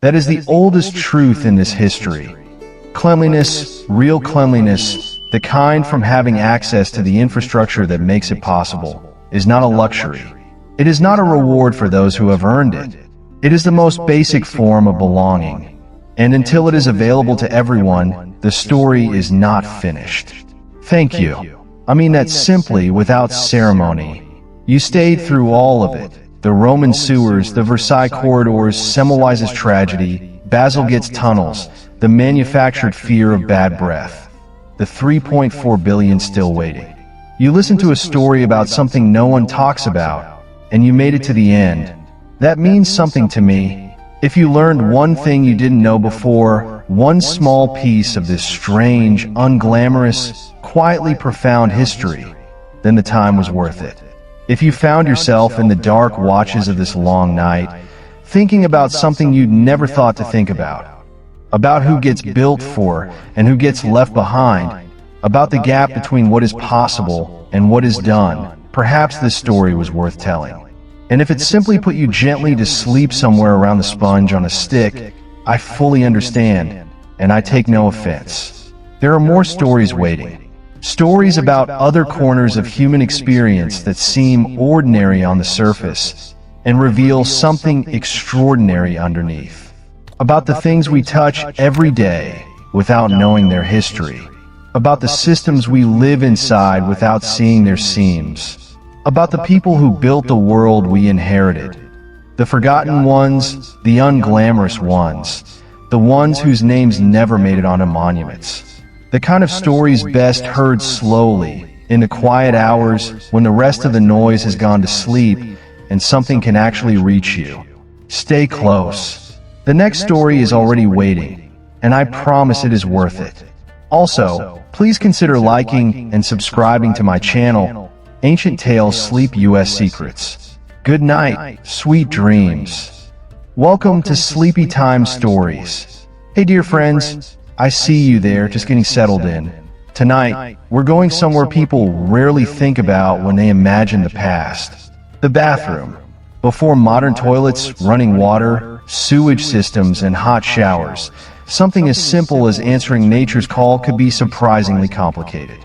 That is the oldest truth in this history. Cleanliness, real cleanliness, the kind from having access to the infrastructure that makes it possible, is not a luxury. It is not a reward for those who have earned it. It is the most basic form of belonging. And until it is available to everyone, the story is not finished. Thank you. I mean that simply, without ceremony. You stayed through all of it. The Roman sewers, the Versailles corridors, Semmelweis's tragedy, Bazalgette's tunnels, the manufactured fear of bad breath, the 3.4 billion still waiting. You listened to a story about something no one talks about, and you made it to the end. That means something to me. If you learned one thing you didn't know before, one small piece of this strange, unglamorous, quietly profound history, then the time was worth it. If you found yourself in the dark watches of this long night, thinking about something you'd never thought to think about who gets built for and who gets left behind, about the gap between what is possible and what is done, perhaps this story was worth telling. And if it simply put you gently to sleep somewhere around the sponge on a stick, I fully understand, and I take no offense. There are more stories waiting. Stories about other corners of human experience that seem ordinary on the surface and reveal something extraordinary underneath. About the things we touch every day without knowing their history. About the systems we live inside without seeing their seams. About the people who built the world we inherited. The forgotten ones, the unglamorous ones, the ones whose names never made it onto monuments. The kind of stories best heard slowly, in the quiet hours when the rest of the noise has gone to sleep and something can actually reach you. Stay close. The next story is already waiting, and I promise it is worth it. Also, please consider liking and subscribing to my channel, Ancient Tales Sleep US Secrets. Good night, sweet dreams. Welcome to Sleepy Time Stories. Hey dear friends, I see you there, just getting settled in. Tonight, we're going somewhere people rarely think about when they imagine the past. The bathroom. Before modern toilets, running water, sewage systems, and hot showers, something as simple as answering nature's call could be surprisingly complicated.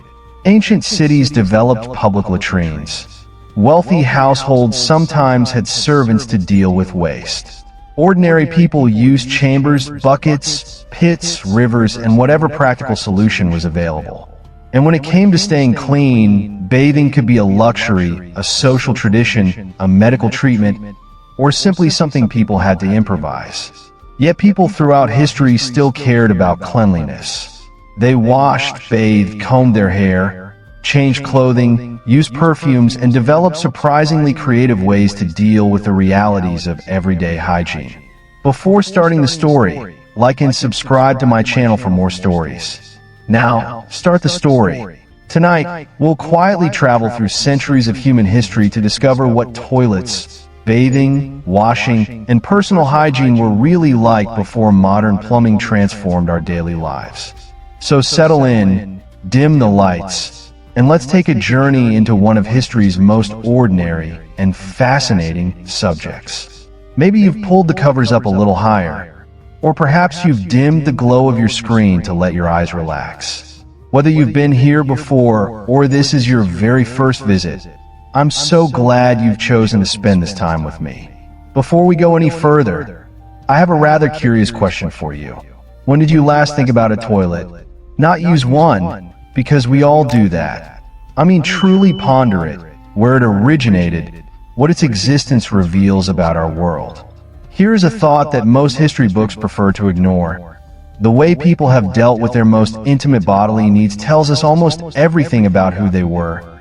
Ancient cities developed public latrines. Wealthy households sometimes had servants to deal with waste. Ordinary people used chambers, buckets, pits, rivers, and whatever practical solution was available. And when it came to staying clean, bathing could be a luxury, a social tradition, a medical treatment, or simply something people had to improvise. Yet people throughout history still cared about cleanliness. They washed, bathed, combed their hair, changed clothing, used perfumes, and developed surprisingly creative ways to deal with the realities of everyday hygiene. Before starting the story, like and subscribe to my channel for more stories. Now, start the story. Tonight, we'll quietly travel through centuries of human history to discover what toilets, bathing, washing, and personal hygiene were really like before modern plumbing transformed our daily lives. So settle in, dim the lights, and let's take a journey into one of history's most ordinary and fascinating subjects. Maybe you've pulled the covers up a little higher, or perhaps you've dimmed the glow of your screen to let your eyes relax. Whether you've been here before or this is your very first visit, I'm so glad you've chosen to spend this time with me. Before we go any further, I have a rather curious question for you. When did you last think about a toilet? Not use one, because we all do that. I mean, truly ponder it, where it originated, what its existence reveals about our world. Here's a thought that most history books prefer to ignore. The way people have dealt with their most intimate bodily needs tells us almost everything about who they were,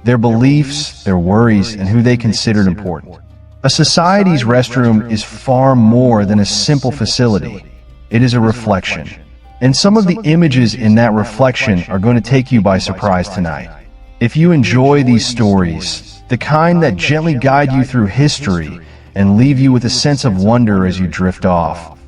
their beliefs, their worries, and who they considered important. A society's restroom is far more than a simple facility. It is a reflection. And some of the images in that reflection are going to take you by surprise tonight. If you enjoy these stories, the kind that gently guide you through history and leave you with a sense of wonder as you drift off,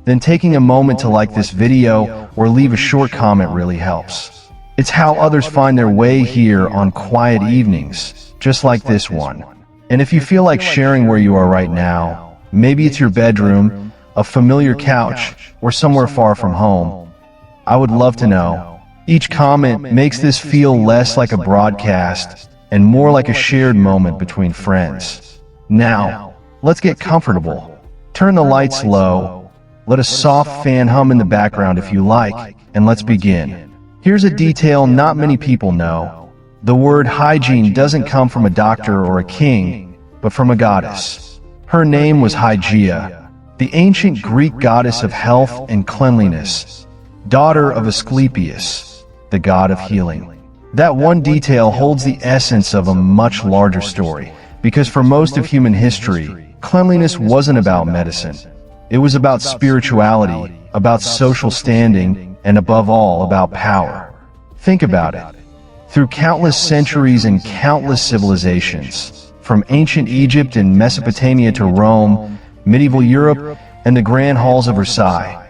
then taking a moment to like this video or leave a short comment really helps. It's how others find their way here on quiet evenings, just like this one. And if you feel like sharing where you are right now, maybe it's your bedroom, a familiar couch, or somewhere far from home? I would love to know. Each comment makes this feel less like a broadcast and more like a shared moment between friends. Now, let's get comfortable. Turn the lights low, let a soft fan hum in the background if you like, and let's begin. Here's a detail not many people know. The word hygiene doesn't come from a doctor or a king, but from a goddess. Her name was Hygeia, the ancient Greek goddess of health and cleanliness, daughter of Asclepius, the god of healing. That one detail holds the essence of a much larger story, because for most of human history, cleanliness wasn't about medicine. It was about spirituality, about social standing, and above all, about power. Think about it. Through countless centuries and countless civilizations, from ancient Egypt and Mesopotamia to Rome, medieval Europe, and the grand halls of Versailles,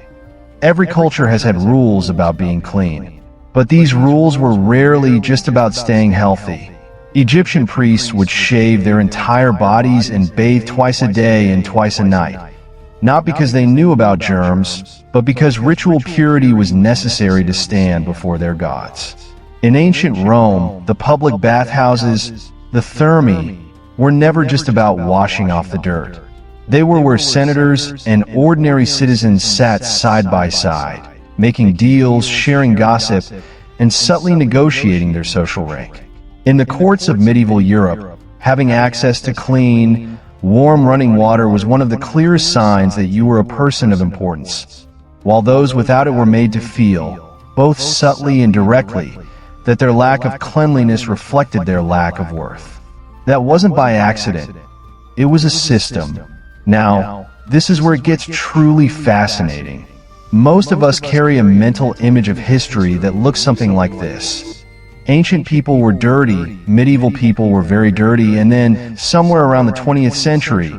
every culture has had rules about being clean. But these rules were rarely just about staying healthy. Egyptian priests would shave their entire bodies and bathe twice a day and twice a night. Not because they knew about germs, but because ritual purity was necessary to stand before their gods. In ancient Rome, the public bathhouses, the thermae, were never just about washing off the dirt. They were where senators and ordinary citizens sat side by side, making deals, sharing gossip, and subtly negotiating their social rank. In the courts of medieval Europe, having access to clean, warm running water was one of the clearest signs that you were a person of importance, while those without it were made to feel, both subtly and directly, that their lack of cleanliness reflected their lack of worth. That wasn't by accident. It was a system. Now, this is where it gets truly fascinating. Most of us carry a mental image of history that looks something like this. Ancient people were dirty, medieval people were very dirty, and then, somewhere around the 20th century,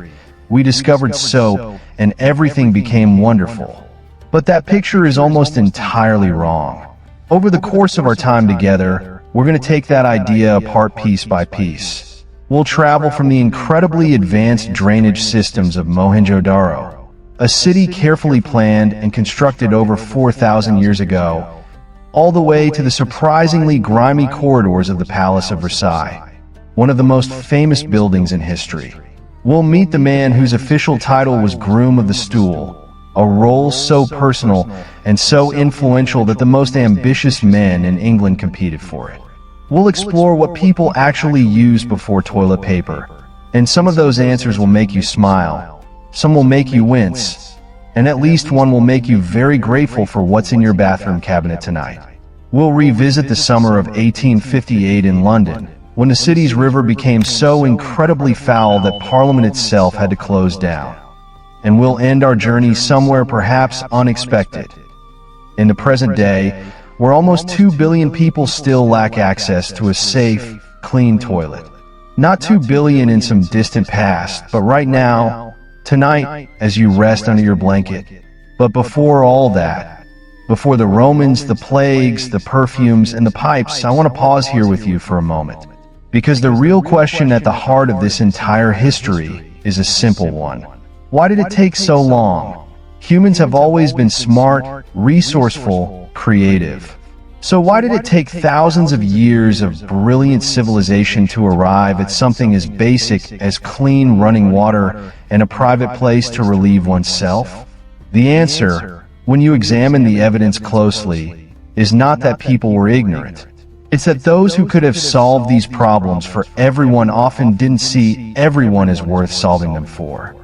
we discovered soap and everything became wonderful. But that picture is almost entirely wrong. Over the course of our time together, we're going to take that idea apart piece by piece. We'll travel from the incredibly advanced drainage systems of Mohenjo-Daro, a city carefully planned and constructed over 4,000 years ago, all the way to the surprisingly grimy corridors of the Palace of Versailles, one of the most famous buildings in history. We'll meet the man whose official title was Groom of the Stool, a role so personal and so influential that the most ambitious men in England competed for it. We'll explore what people actually use before toilet paper, and some of those answers will make you smile. Some will make you wince, and at least one will make you very grateful for what's in your bathroom cabinet tonight. We'll revisit the summer of 1858 in London, when the city's river became so incredibly foul that Parliament itself had to close down. And we'll end our journey somewhere perhaps unexpected. In the present day, where almost 2 billion people still lack access to a safe, clean toilet. Not 2 billion in some distant past, but right now, tonight, as you rest under your blanket. But before all that, before the Romans, the plagues, the perfumes, and the pipes, I want to pause here with you for a moment. Because the real question at the heart of this entire history is a simple one. Why did it take so long? Humans have always been smart, resourceful, creative. So why did it take thousands of years of brilliant civilization to arrive at something as basic as clean running water and a private place to relieve oneself? The answer, when you examine the evidence closely, is not that people were ignorant. It's that those who could have solved these problems for everyone often didn't see everyone as worth solving them for.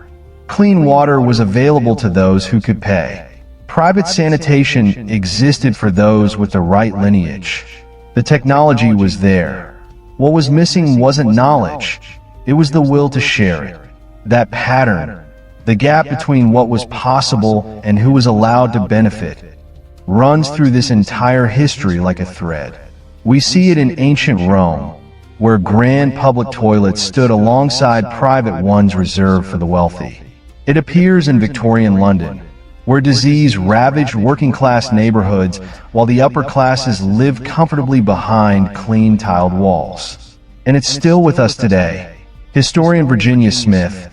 Clean water was available to those who could pay. Private sanitation existed for those with the right lineage. The technology was there. What was missing wasn't knowledge. It was the will to share it. That pattern, the gap between what was possible and who was allowed to benefit, runs through this entire history like a thread. We see it in ancient Rome, where grand public toilets stood alongside private ones reserved for the wealthy. It appears in Victorian London, where disease ravaged working-class neighborhoods while the upper classes lived comfortably behind clean tiled walls. And it's still with us today. Historian Virginia Smith,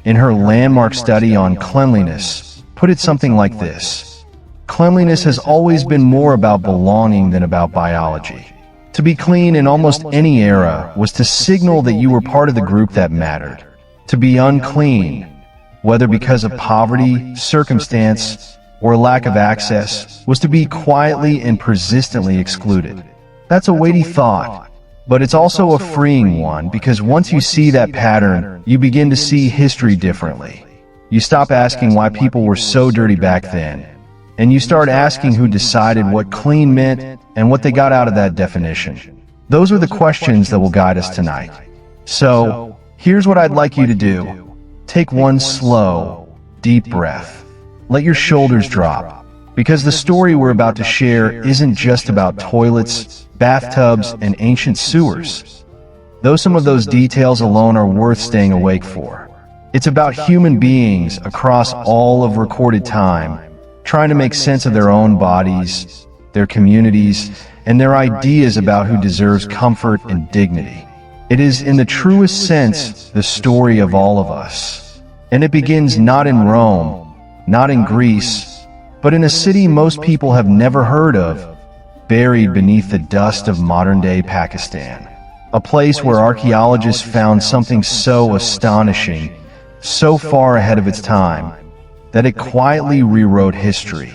in her landmark study on cleanliness, put it something like this: cleanliness has always been more about belonging than about biology. To be clean in almost any era was to signal that you were part of the group that mattered. To be unclean, whether because of poverty, circumstance, or lack of access, was to be quietly and persistently excluded. That's a weighty thought, but it's also a freeing one, because once you see that pattern, you begin to see history differently. You stop asking why people were so dirty back then, and you start asking who decided what clean meant and what they got out of that definition. Those are the questions that will guide us tonight. So, here's what I'd like you to do. Take one slow, deep breath. Let your shoulders drop, because the story we're about to share isn't just about toilets, bathtubs, and ancient sewers. Though some of those details alone are worth staying awake for. It's about human beings across all of recorded time, trying to make sense of their own bodies, their communities, and their ideas about who deserves comfort and dignity. It is, in the truest sense, the story of all of us. And it begins not in Rome, not in Greece, but in a city most people have never heard of, buried beneath the dust of modern-day Pakistan. A place where archaeologists found something so astonishing, so far ahead of its time, that it quietly rewrote history.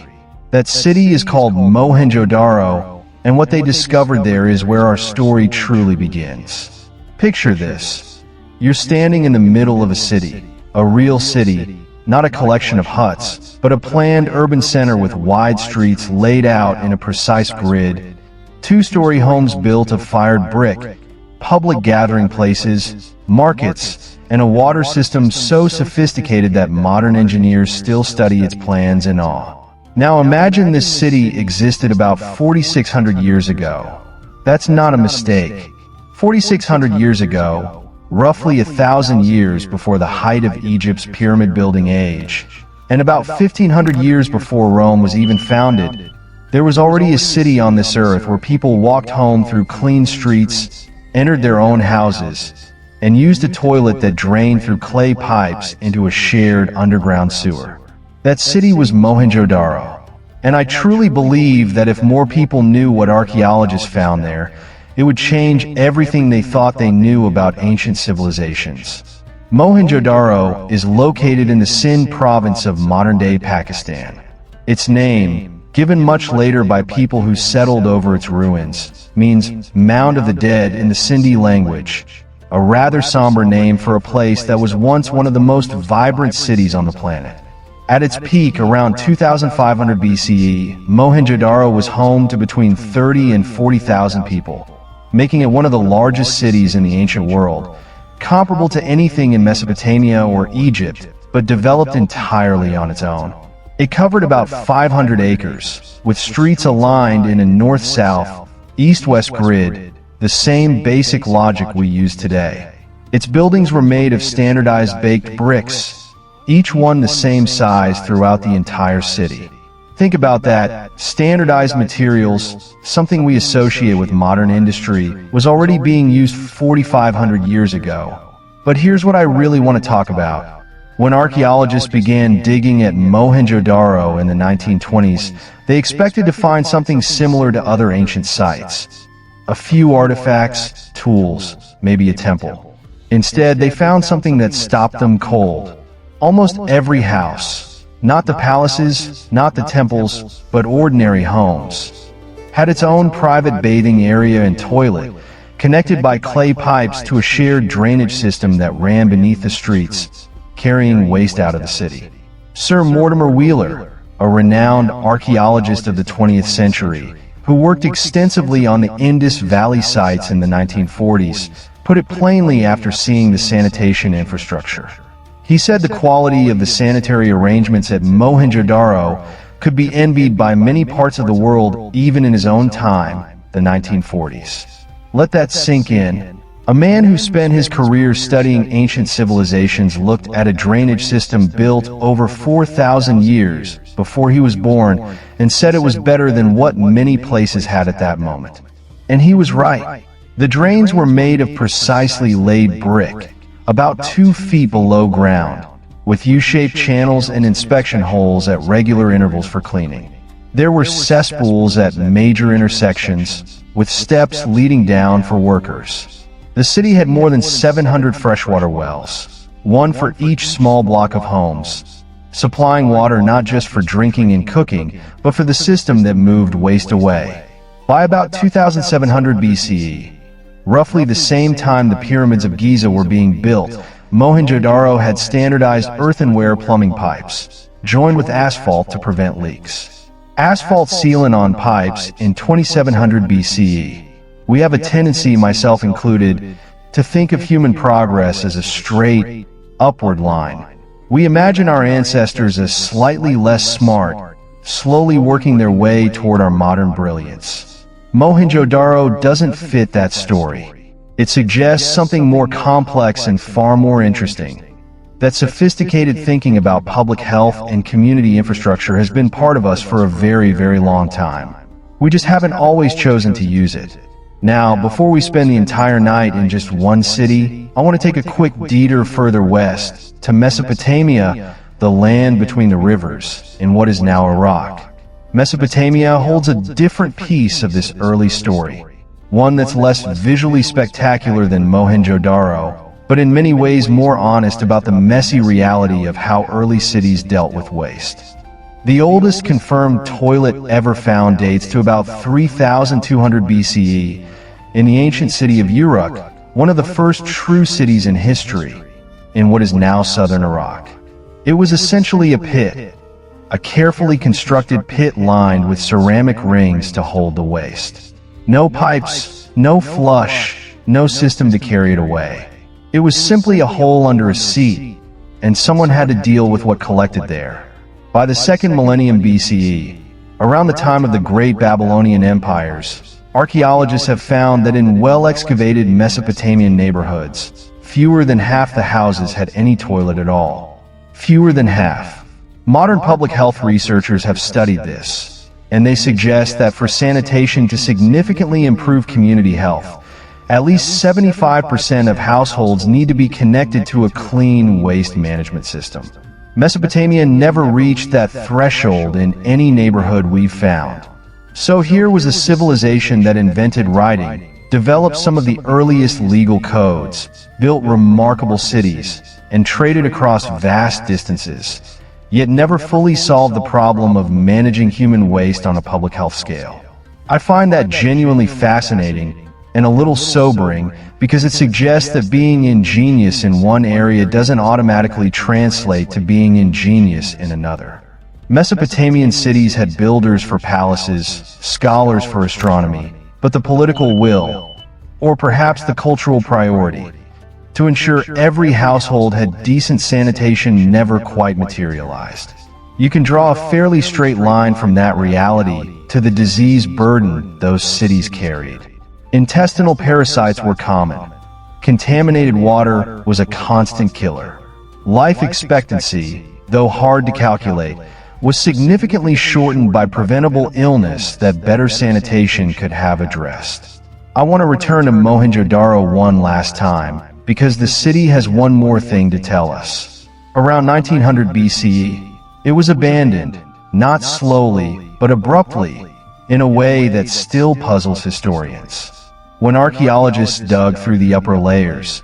That city is called Mohenjo-Daro, and what they discovered there is where our story truly begins. Picture this. You're standing in the middle of a city, a real city, not a collection of huts, but a planned urban center with wide streets laid out in a precise grid, two-story homes built of fired brick, public gathering places, markets, and a water system so sophisticated that modern engineers still study its plans in awe. Now imagine this city existed about 4,600 years ago. That's not a mistake. 4,600 years ago, roughly 1,000 years before the height of Egypt's pyramid-building age, and about 1,500 years before Rome was even founded, there was already a city on this earth where people walked home through clean streets, entered their own houses, and used a toilet that drained through clay pipes into a shared underground sewer. That city was Mohenjo-Daro, and I truly believe that if more people knew what archaeologists found there, it would change everything they thought they knew about ancient civilizations. Mohenjo-Daro is located in the Sindh province of modern-day Pakistan. Its name, given much later by people who settled over its ruins, means Mound of the Dead in the Sindhi language, a rather somber name for a place that was once one of the most vibrant cities on the planet. At its peak around 2500 BCE, Mohenjo-Daro was home to between 30 and 40,000 people, making it one of the largest cities in the ancient world, comparable to anything in Mesopotamia or Egypt, but developed entirely on its own. It covered about 500 acres, with streets aligned in a north-south, east-west grid, the same basic logic we use today. Its buildings were made of standardized baked bricks, each one the same size throughout the entire city. Think about that. Standardized materials, something we associate with modern industry, was already being used 4,500 years ago. But here's what I really want to talk about. When archaeologists began digging at Mohenjo-Daro in the 1920s, they expected to find something similar to other ancient sites. A few artifacts, tools, maybe a temple. Instead, they found something that stopped them cold. Almost every house, not the palaces, not the temples, but ordinary homes, had its own private bathing area and toilet, connected by clay pipes to a shared drainage system that ran beneath the streets, carrying waste out of the city. Sir Mortimer Wheeler, a renowned archaeologist of the 20th century, who worked extensively on the Indus Valley sites in the 1940s, put it plainly after seeing the sanitation infrastructure. He said the quality of the sanitary arrangements at Mohenjo-Daro could be envied by many parts of the world even in his own time, the 1940s. Let that sink in. A man who spent his career studying ancient civilizations looked at a drainage system built over 4,000 years before he was born and said it was better than what many places had at that moment. And he was right. The drains were made of precisely laid brick, about 2 feet below ground, with U-shaped channels and inspection holes at regular intervals for cleaning. There were cesspools at major intersections, with steps leading down for workers. The city had more than 700 freshwater wells, one for each small block of homes, supplying water not just for drinking and cooking, but for the system that moved waste away. By about 2700 BCE, roughly the same time the pyramids of Giza were being built, Mohenjo-Daro had standardized earthenware plumbing pipes, joined with asphalt to prevent leaks. Asphalt sealant on pipes in 2700 BCE. We have a tendency, myself included, to think of human progress as a straight, upward line. We imagine our ancestors as slightly less smart, slowly working their way toward our modern brilliance. Mohenjo-Daro doesn't fit that story. It suggests something more complex and far more interesting. That sophisticated thinking about public health and community infrastructure has been part of us for a very, very long time. We just haven't always chosen to use it. Now, before we spend the entire night in just one city, I want to take a quick detour further west, to Mesopotamia, the land between the rivers, in what is now Iraq. Mesopotamia holds a different piece of this early story, one that's less visually spectacular than Mohenjo-Daro, but in many ways more honest about the messy reality of how early cities dealt with waste. The oldest confirmed toilet ever found dates to about 3200 BCE in the ancient city of Uruk, one of the first true cities in history, in what is now southern Iraq. It was essentially a pit, a carefully constructed pit lined with ceramic rings to hold the waste. No pipes, no flush, no system to carry it away. It was simply a hole under a seat, and someone had to deal with what collected there. By the 2nd millennium BCE, around the time of the great Babylonian empires, archaeologists have found that in well-excavated Mesopotamian neighborhoods, fewer than half the houses had any toilet at all. Fewer than half. Modern public health researchers have studied this, and they suggest that for sanitation to significantly improve community health, at least 75% of households need to be connected to a clean waste management system. Mesopotamia never reached that threshold in any neighborhood we've found. So here was a civilization that invented writing, developed some of the earliest legal codes, built remarkable cities, and traded across vast distances, yet never fully solved the problem of managing human waste on a public health scale. I find that genuinely fascinating and a little sobering, because it suggests that being ingenious in one area doesn't automatically translate to being ingenious in another. Mesopotamian cities had builders for palaces, scholars for astronomy, but the political will, or perhaps the cultural priority, to ensure every household had decent sanitation never quite materialized. You can draw a fairly straight line from that reality to the disease burden those cities carried. Intestinal parasites were common. Contaminated water was a constant killer. Life expectancy, though hard to calculate, was significantly shortened by preventable illness that better sanitation could have addressed. I want to return to Mohenjo-Daro one last time, because the city has one more thing to tell us. Around 1900 BCE, it was abandoned, not slowly, but abruptly, in a way that still puzzles historians. When archaeologists dug through the upper layers,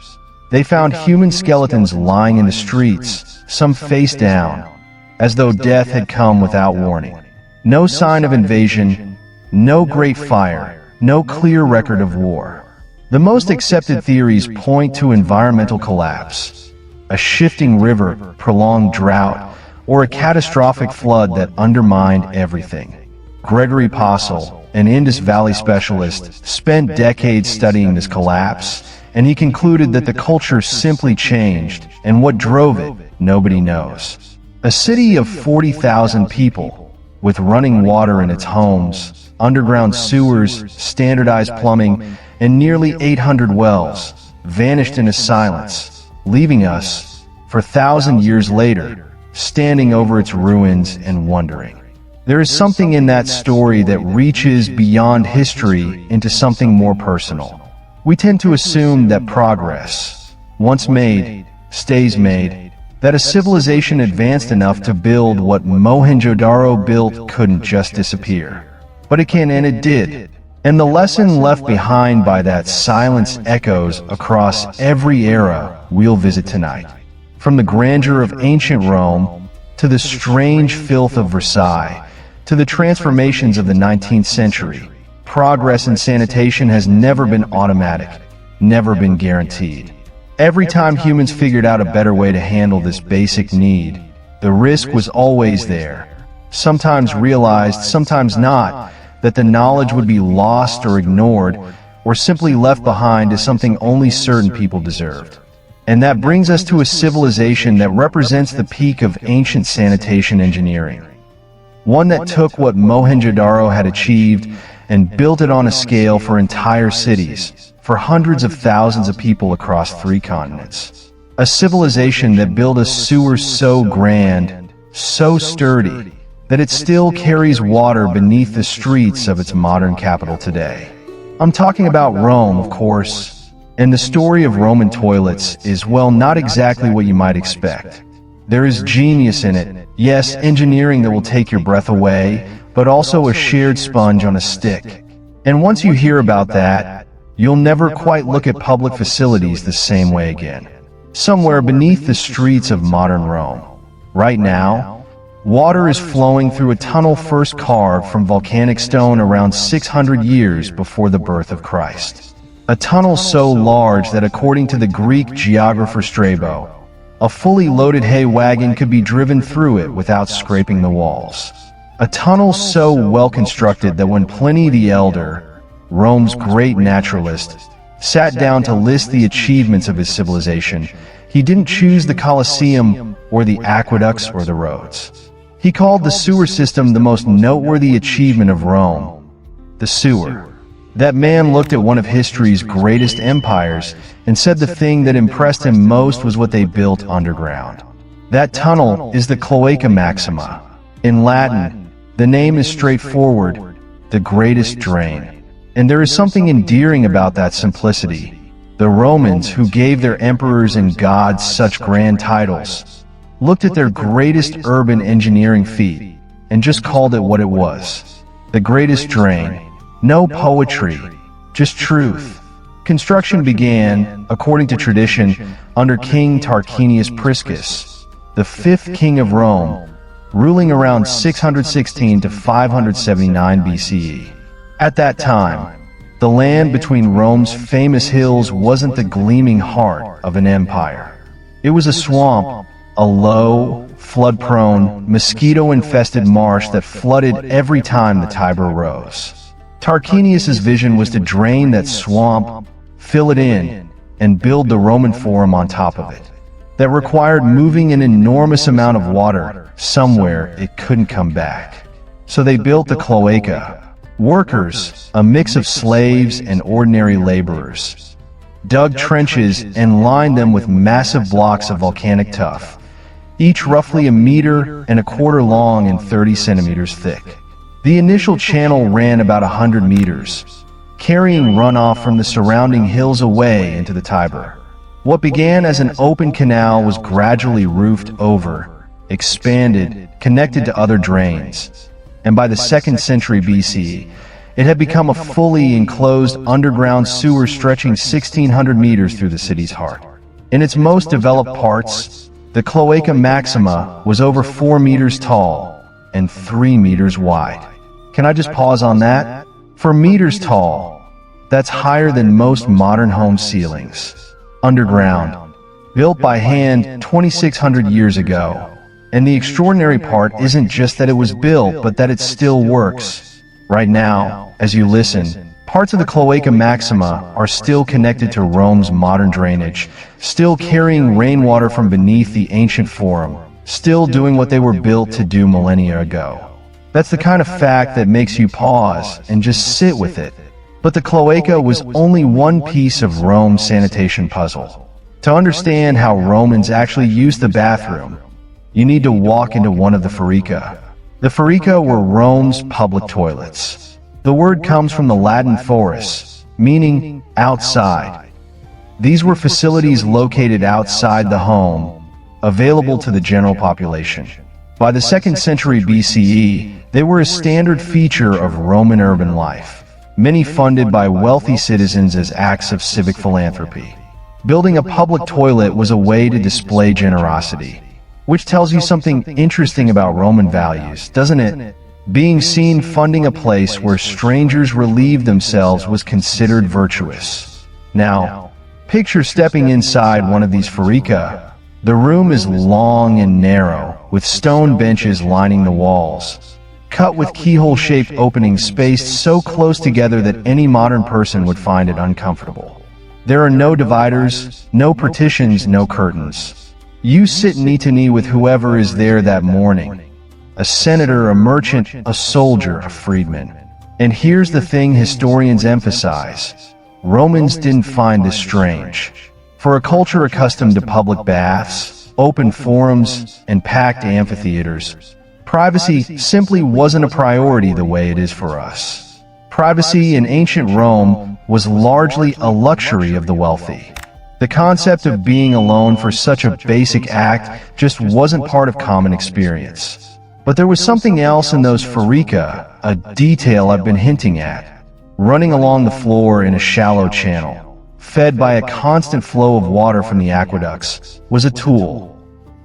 they found human skeletons lying in the streets, some face down, as though death had come without warning. No sign of invasion, no great fire, no clear record of war. The most accepted theories point to environmental collapse, a shifting river, prolonged drought, or a catastrophic flood that undermined everything. Gregory Possehl, an Indus Valley specialist, spent decades studying this collapse, and he concluded that the culture simply changed, and what drove it, nobody knows. A city of 40,000 people, with running water in its homes, underground sewers, standardized plumbing, and nearly 800 wells, vanished into silence, leaving us, for 1,000 years later, standing over its ruins and wondering. There is something in that story that reaches beyond history into something more personal. We tend to assume that progress, once made, stays made, that a civilization advanced enough to build what Mohenjo-Daro built couldn't just disappear. But it can, and it did. And the lesson left behind by that silence echoes across every era we'll visit tonight. From the grandeur of ancient Rome, to the strange filth of Versailles, to the transformations of the 19th century, progress in sanitation has never been automatic, never been guaranteed. Every time humans figured out a better way to handle this basic need, the risk was always there. Sometimes realized, sometimes not, that the knowledge would be lost or ignored, or simply left behind as something only certain people deserved. And that brings us to a civilization that represents the peak of ancient sanitation engineering. One that took what Mohenjo-Daro had achieved and built it on a scale for entire cities, for hundreds of thousands of people across 3 continents. A civilization that built a sewer so grand, so sturdy, that it still carries water beneath the streets of its modern capital today. I'm talking about Rome, of course, and the story of Roman toilets is, well, not exactly what you might expect. There is genius in it, yes, engineering that will take your breath away, but also a shared sponge on a stick. And once you hear about that, you'll never quite look at public facilities the same way again. Somewhere beneath the streets of modern Rome, right now, water is flowing through a tunnel first carved from volcanic stone around 600 years before the birth of Christ. A tunnel so large that, according to the Greek geographer Strabo, a fully loaded hay wagon could be driven through it without scraping the walls. A tunnel so well constructed that when Pliny the Elder, Rome's great naturalist, sat down to list the achievements of his civilization, he didn't choose the Colosseum or the aqueducts or the roads. He called the sewer system the most noteworthy achievement of Rome, the sewer. That man looked at one of history's greatest empires and said the thing that impressed him most was what they built underground. That tunnel is the Cloaca Maxima. In Latin, the name is straightforward, the greatest drain. And there is something endearing about that simplicity. The Romans, who gave their emperors and gods such grand titles, looked at their greatest urban engineering feat and just called it what it was. The greatest drain. No poetry, just truth. Construction began, according to tradition, under King Tarquinius Priscus, the 5th king of Rome, ruling around 616 to 579 BCE. At that time, the land between Rome's famous hills wasn't the gleaming heart of an empire. It was a swamp, a low, flood-prone, mosquito-infested marsh that flooded every time the Tiber rose. Tarquinius's vision was to drain that swamp, fill it in, and build the Roman Forum on top of it. That required moving an enormous amount of water somewhere it couldn't come back. So they built the Cloaca. Workers, a mix of slaves and ordinary laborers, dug trenches and lined them with massive blocks of volcanic tuff, each roughly 1.25 meters long and 30 centimeters thick. The initial channel ran about 100 meters, carrying runoff from the surrounding hills away into the Tiber. What began as an open canal was gradually roofed over, expanded, connected to other drains, and by the 2nd century BCE, it had become a fully enclosed underground sewer stretching 1,600 meters through the city's heart. In its most developed parts, the Cloaca Maxima was over 4 meters tall and 3 meters wide. Can I just pause on that? For meters tall, that's higher than most modern home ceilings. Underground, built by hand 2,600 years ago. And the extraordinary part isn't just that it was built, but that it still works. Right now, as you listen, parts of the Cloaca Maxima are still connected to Rome's modern drainage, still carrying rainwater from beneath the ancient Forum, still doing what they were built to do millennia ago. That's the kind of fact that makes you pause and just sit with it. But the Cloaca was only one piece of Rome's sanitation puzzle. To understand how Romans actually used the bathroom, you need to walk into one of the Foria. The Foria were Rome's public toilets. The word comes from the Latin forus, meaning outside. These were facilities located outside the home, available to the general population. By the 2nd century BCE, they were a standard feature of Roman urban life, many funded by wealthy citizens as acts of civic philanthropy. Building a public toilet was a way to display generosity, which tells you something interesting about Roman values, doesn't it? Being seen funding a place where strangers relieved themselves was considered virtuous. Now, picture stepping inside one of these forica. The room is long and narrow, with stone benches lining the walls, cut with keyhole-shaped openings spaced so close together that any modern person would find it uncomfortable. There are no dividers, no partitions, no curtains. You sit knee to knee with whoever is there that morning. A senator, a merchant, a soldier, a freedman. And here's the thing historians emphasize. Romans didn't find this strange. For a culture accustomed to public baths, open forums, and packed amphitheaters, privacy simply wasn't a priority the way it is for us. Privacy in ancient Rome was largely a luxury of the wealthy. The concept of being alone for such a basic act just wasn't part of common experience. But there was something else in those forica, a detail I've been hinting at. Running along the floor in a shallow channel, fed by a constant flow of water from the aqueducts, was a tool.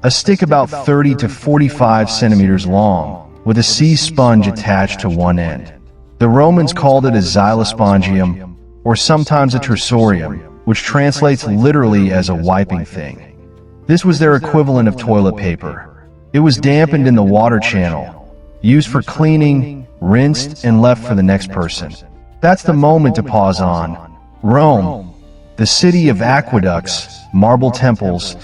A stick about 30 to 45 centimeters long, with a sea sponge attached to one end. The Romans called it a xylospongium, or sometimes a tersorium, which translates literally as a wiping thing. This was their equivalent of toilet paper. It was dampened in the water channel, used for cleaning, rinsed, and left for the next person. That's the moment to pause on. Rome, the city of aqueducts, marble temples,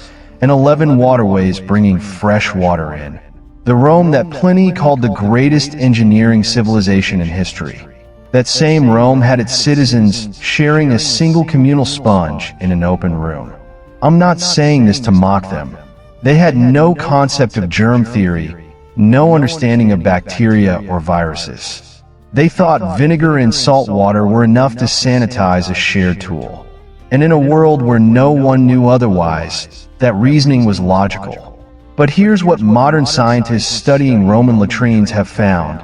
and 11 waterways bringing fresh water in. The Rome that Pliny called the greatest engineering civilization in history. That same Rome had its citizens sharing a single communal sponge in an open room. I'm not saying this to mock them. They had no concept of germ theory, no understanding of bacteria or viruses. They thought vinegar and salt water were enough to sanitize a shared tool. And in a world where no one knew otherwise, that reasoning was logical. But here's what modern scientists studying Roman latrines have found.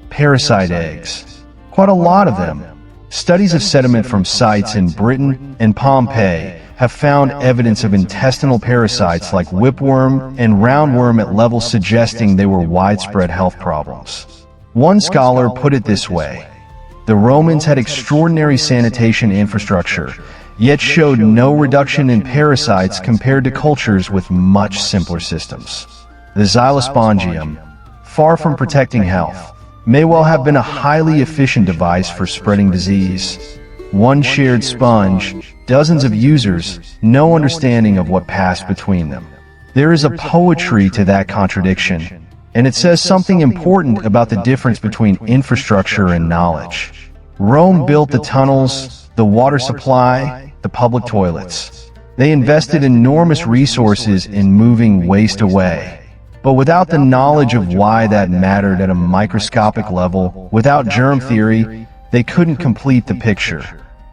Parasite eggs. Quite a lot of them. Studies of sediment from sites in Britain and Pompeii have found evidence of intestinal parasites like whipworm and roundworm at levels suggesting they were widespread health problems. One scholar put it this way: the Romans had extraordinary sanitation infrastructure, yet showed no reduction in parasites compared to cultures with much simpler systems. The xylospongium, far from protecting health, may well have been a highly efficient device for spreading disease. One shared sponge, dozens of users, no understanding of what passed between them. There is a poetry to that contradiction, and it says something important about the difference between infrastructure and knowledge. Rome built the tunnels, the water supply, the public toilets. They invested enormous resources in moving waste away. But without the knowledge of why that mattered at a microscopic level, without germ theory, they couldn't complete the picture.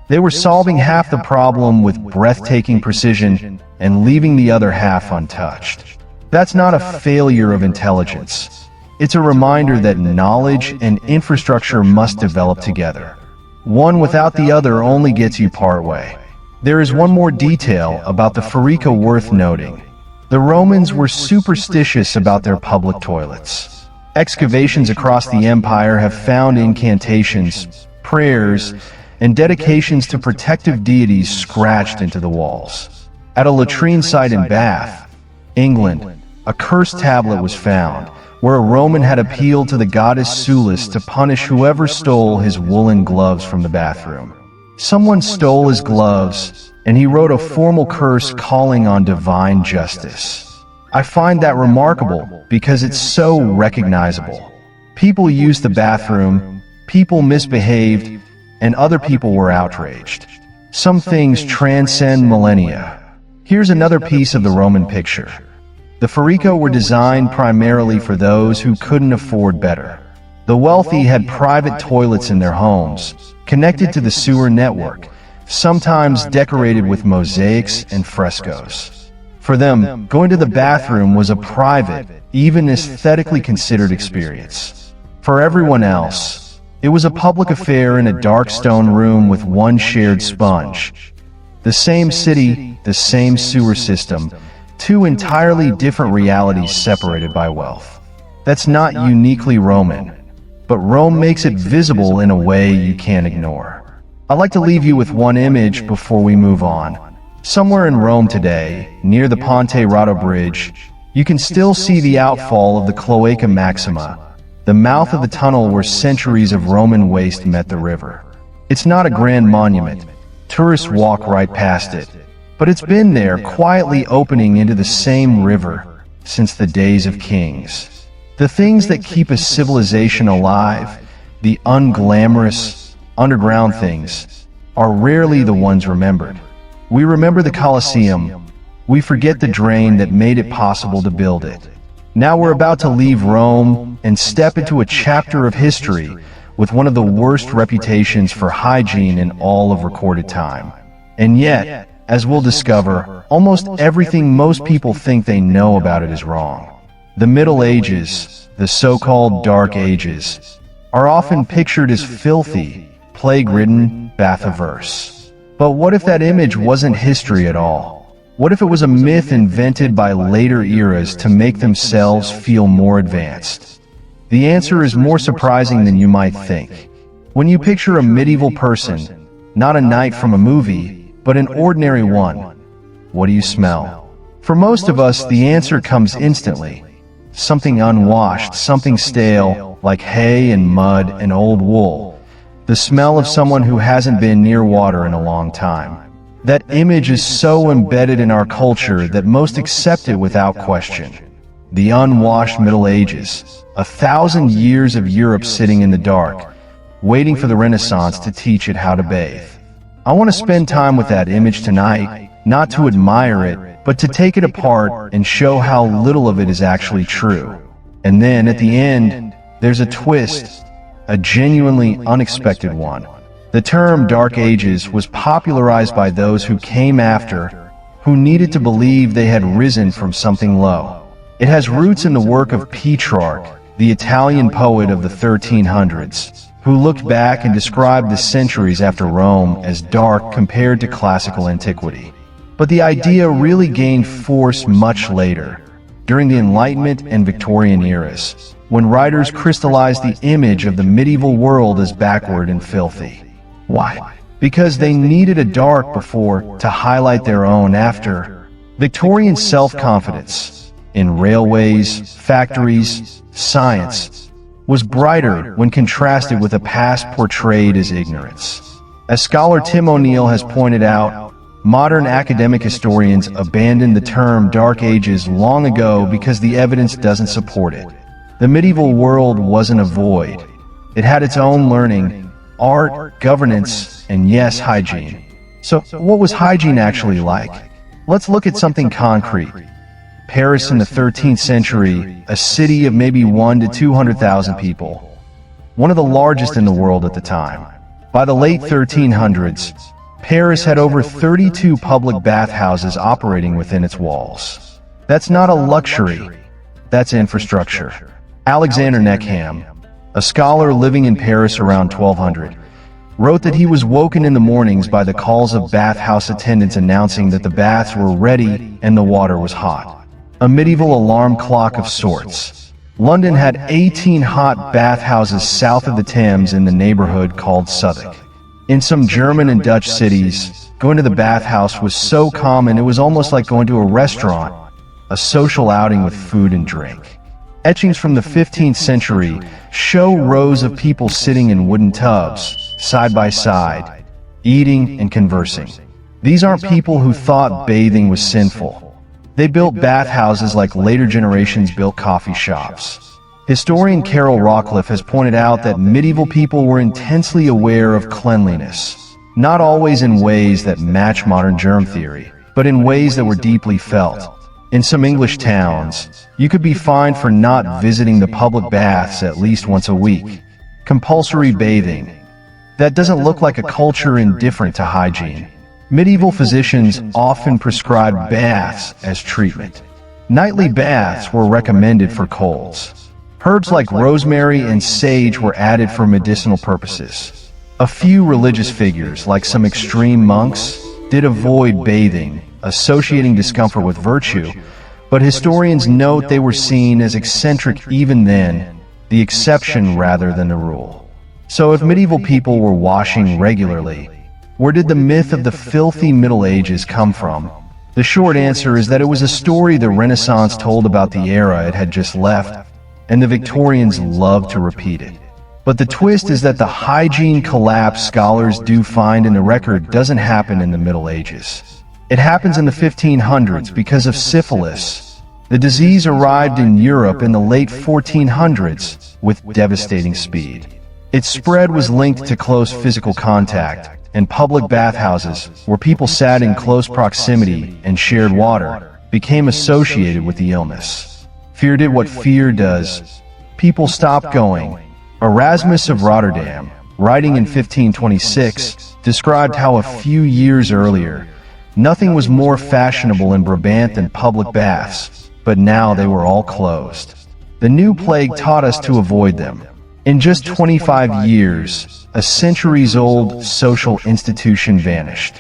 They were solving half the problem with breathtaking precision and leaving the other half untouched. That's not a failure of intelligence. It's a reminder that knowledge and infrastructure must develop together. One without the other only gets you partway. There is one more detail about the forica worth noting. The Romans were superstitious about their public toilets. Excavations across the empire have found incantations, prayers, and dedications to protective deities scratched into the walls. At a latrine site in Bath, England, a cursed tablet was found, where a Roman had appealed to the goddess Sulis to punish whoever stole his woolen gloves from the bathroom. Someone stole his gloves, and he wrote a formal curse calling on divine justice. I find that remarkable because it's so recognizable. People used the bathroom, people misbehaved, and other people were outraged. Some things transcend millennia. Here's another piece of the Roman picture. The forica were designed primarily for those who couldn't afford better. The wealthy had private toilets in their homes, connected to the sewer network, sometimes decorated with mosaics and frescoes. For them, going to the bathroom was a private, even aesthetically considered experience. For everyone else, it was a public affair in a dark stone room with one shared sponge. The same city, the same sewer system, two entirely different realities separated by wealth. That's not uniquely Roman, but Rome makes it visible in a way you can't ignore. I'd like to leave you with one image before we move on. Somewhere in Rome today, near the Ponte Rotto Bridge, you can still see the outfall of the Cloaca Maxima, the mouth of the tunnel where centuries of Roman waste met the river. It's not a grand monument. Tourists walk right past it. But it's been there, quietly opening into the same river since the days of kings. The things that keep a civilization alive, the unglamorous, underground things, are rarely the ones remembered. We remember the Colosseum. We forget the drain that made it possible to build it. Now we're about to leave Rome and step into a chapter of history with one of the worst reputations for hygiene in all of recorded time. And yet, as we'll discover, almost everything most people think they know about it is wrong. The Middle Ages, the so-called Dark Ages, are often pictured as filthy, plague-ridden, bath-averse. But what if that image wasn't history at all? What if it was a myth invented by later eras to make themselves feel more advanced? The answer is more surprising than you might think. When you picture a medieval person, not a knight from a movie, but an ordinary one, what do you smell? For most of us, the answer comes instantly. Something unwashed, something stale, like hay and mud and old wool. The smell of someone who hasn't been near water in a long time. That image is so embedded in our culture that most accept it without question. The unwashed Middle Ages, 1,000 years of Europe sitting in the dark, waiting for the Renaissance to teach it how to bathe. I want to spend time with that image tonight, not to admire it, but to take it apart and show how little of it is actually true. And then, at the end, there's a twist, a genuinely unexpected one. The term Dark Ages was popularized by those who came after, who needed to believe they had risen from something low. It has roots in the work of Petrarch, the Italian poet of the 1300s, who looked back and described the centuries after Rome as dark compared to classical antiquity. But the idea really gained force much later, during the Enlightenment and Victorian eras, when writers crystallized the image of the medieval world as backward and filthy. Why? Because they needed a dark before to highlight their own after. Victorian self-confidence in railways, factories, science was brighter when contrasted with a past portrayed as ignorance. As scholar Tim O'Neill has pointed out, modern academic historians abandoned the term Dark Ages long ago because the evidence doesn't support it. The medieval world wasn't a void. It had its own learning, art, governance, and yes, hygiene. So, what was hygiene actually like? Let's look at something concrete. Paris in the 13th century, a city of maybe 1 to 200,000 people. One of the largest in the world at the time. By the late 1300s, Paris had over 32 public bathhouses operating within its walls. That's not a luxury, that's infrastructure. Alexander Neckham, a scholar living in Paris around 1200, wrote that he was woken in the mornings by the calls of bathhouse attendants announcing that the baths were ready and the water was hot. A medieval alarm clock of sorts. London had 18 hot bathhouses south of the Thames in the neighborhood called Southwark. In some German and Dutch cities, going to the bathhouse was so common it was almost like going to a restaurant, a social outing with food and drink. Etchings from the 15th century show rows of people sitting in wooden tubs, side by side, eating and conversing. These aren't people who thought bathing was sinful. They built bathhouses like later generations built coffee shops. Historian Carol Rockcliffe has pointed out that medieval people were intensely aware of cleanliness, not always in ways that match modern germ theory, but in ways that were deeply felt. In some English towns, you could be fined for not visiting the public baths at least once a week. Compulsory bathing. That doesn't look like a culture indifferent to hygiene. Medieval physicians often prescribed baths as treatment. Nightly baths were recommended for colds. Herbs like rosemary and sage were added for medicinal purposes. A few religious figures, like some extreme monks, did avoid bathing, associating discomfort with virtue, but historians note they were seen as eccentric even then, the exception rather than the rule. So if medieval people were washing regularly, where did the myth of the filthy Middle Ages come from? The short answer is that it was a story the Renaissance told about the era it had just left, and the Victorians loved to repeat it. But the twist is that the hygiene collapse scholars do find in the record doesn't happen in the Middle Ages. It happens in the 1500s because of syphilis. The disease arrived in Europe in the late 1400s with devastating speed. Its spread was linked to close physical contact, and public bathhouses, where people sat in close proximity and shared water, became associated with the illness. Fear did what fear does. People stopped going. Erasmus of Rotterdam, writing in 1526, described how a few years earlier, nothing was more fashionable in Brabant than public baths, but now they were all closed. The new plague taught us to avoid them. In just 25 years, a centuries-old social institution vanished.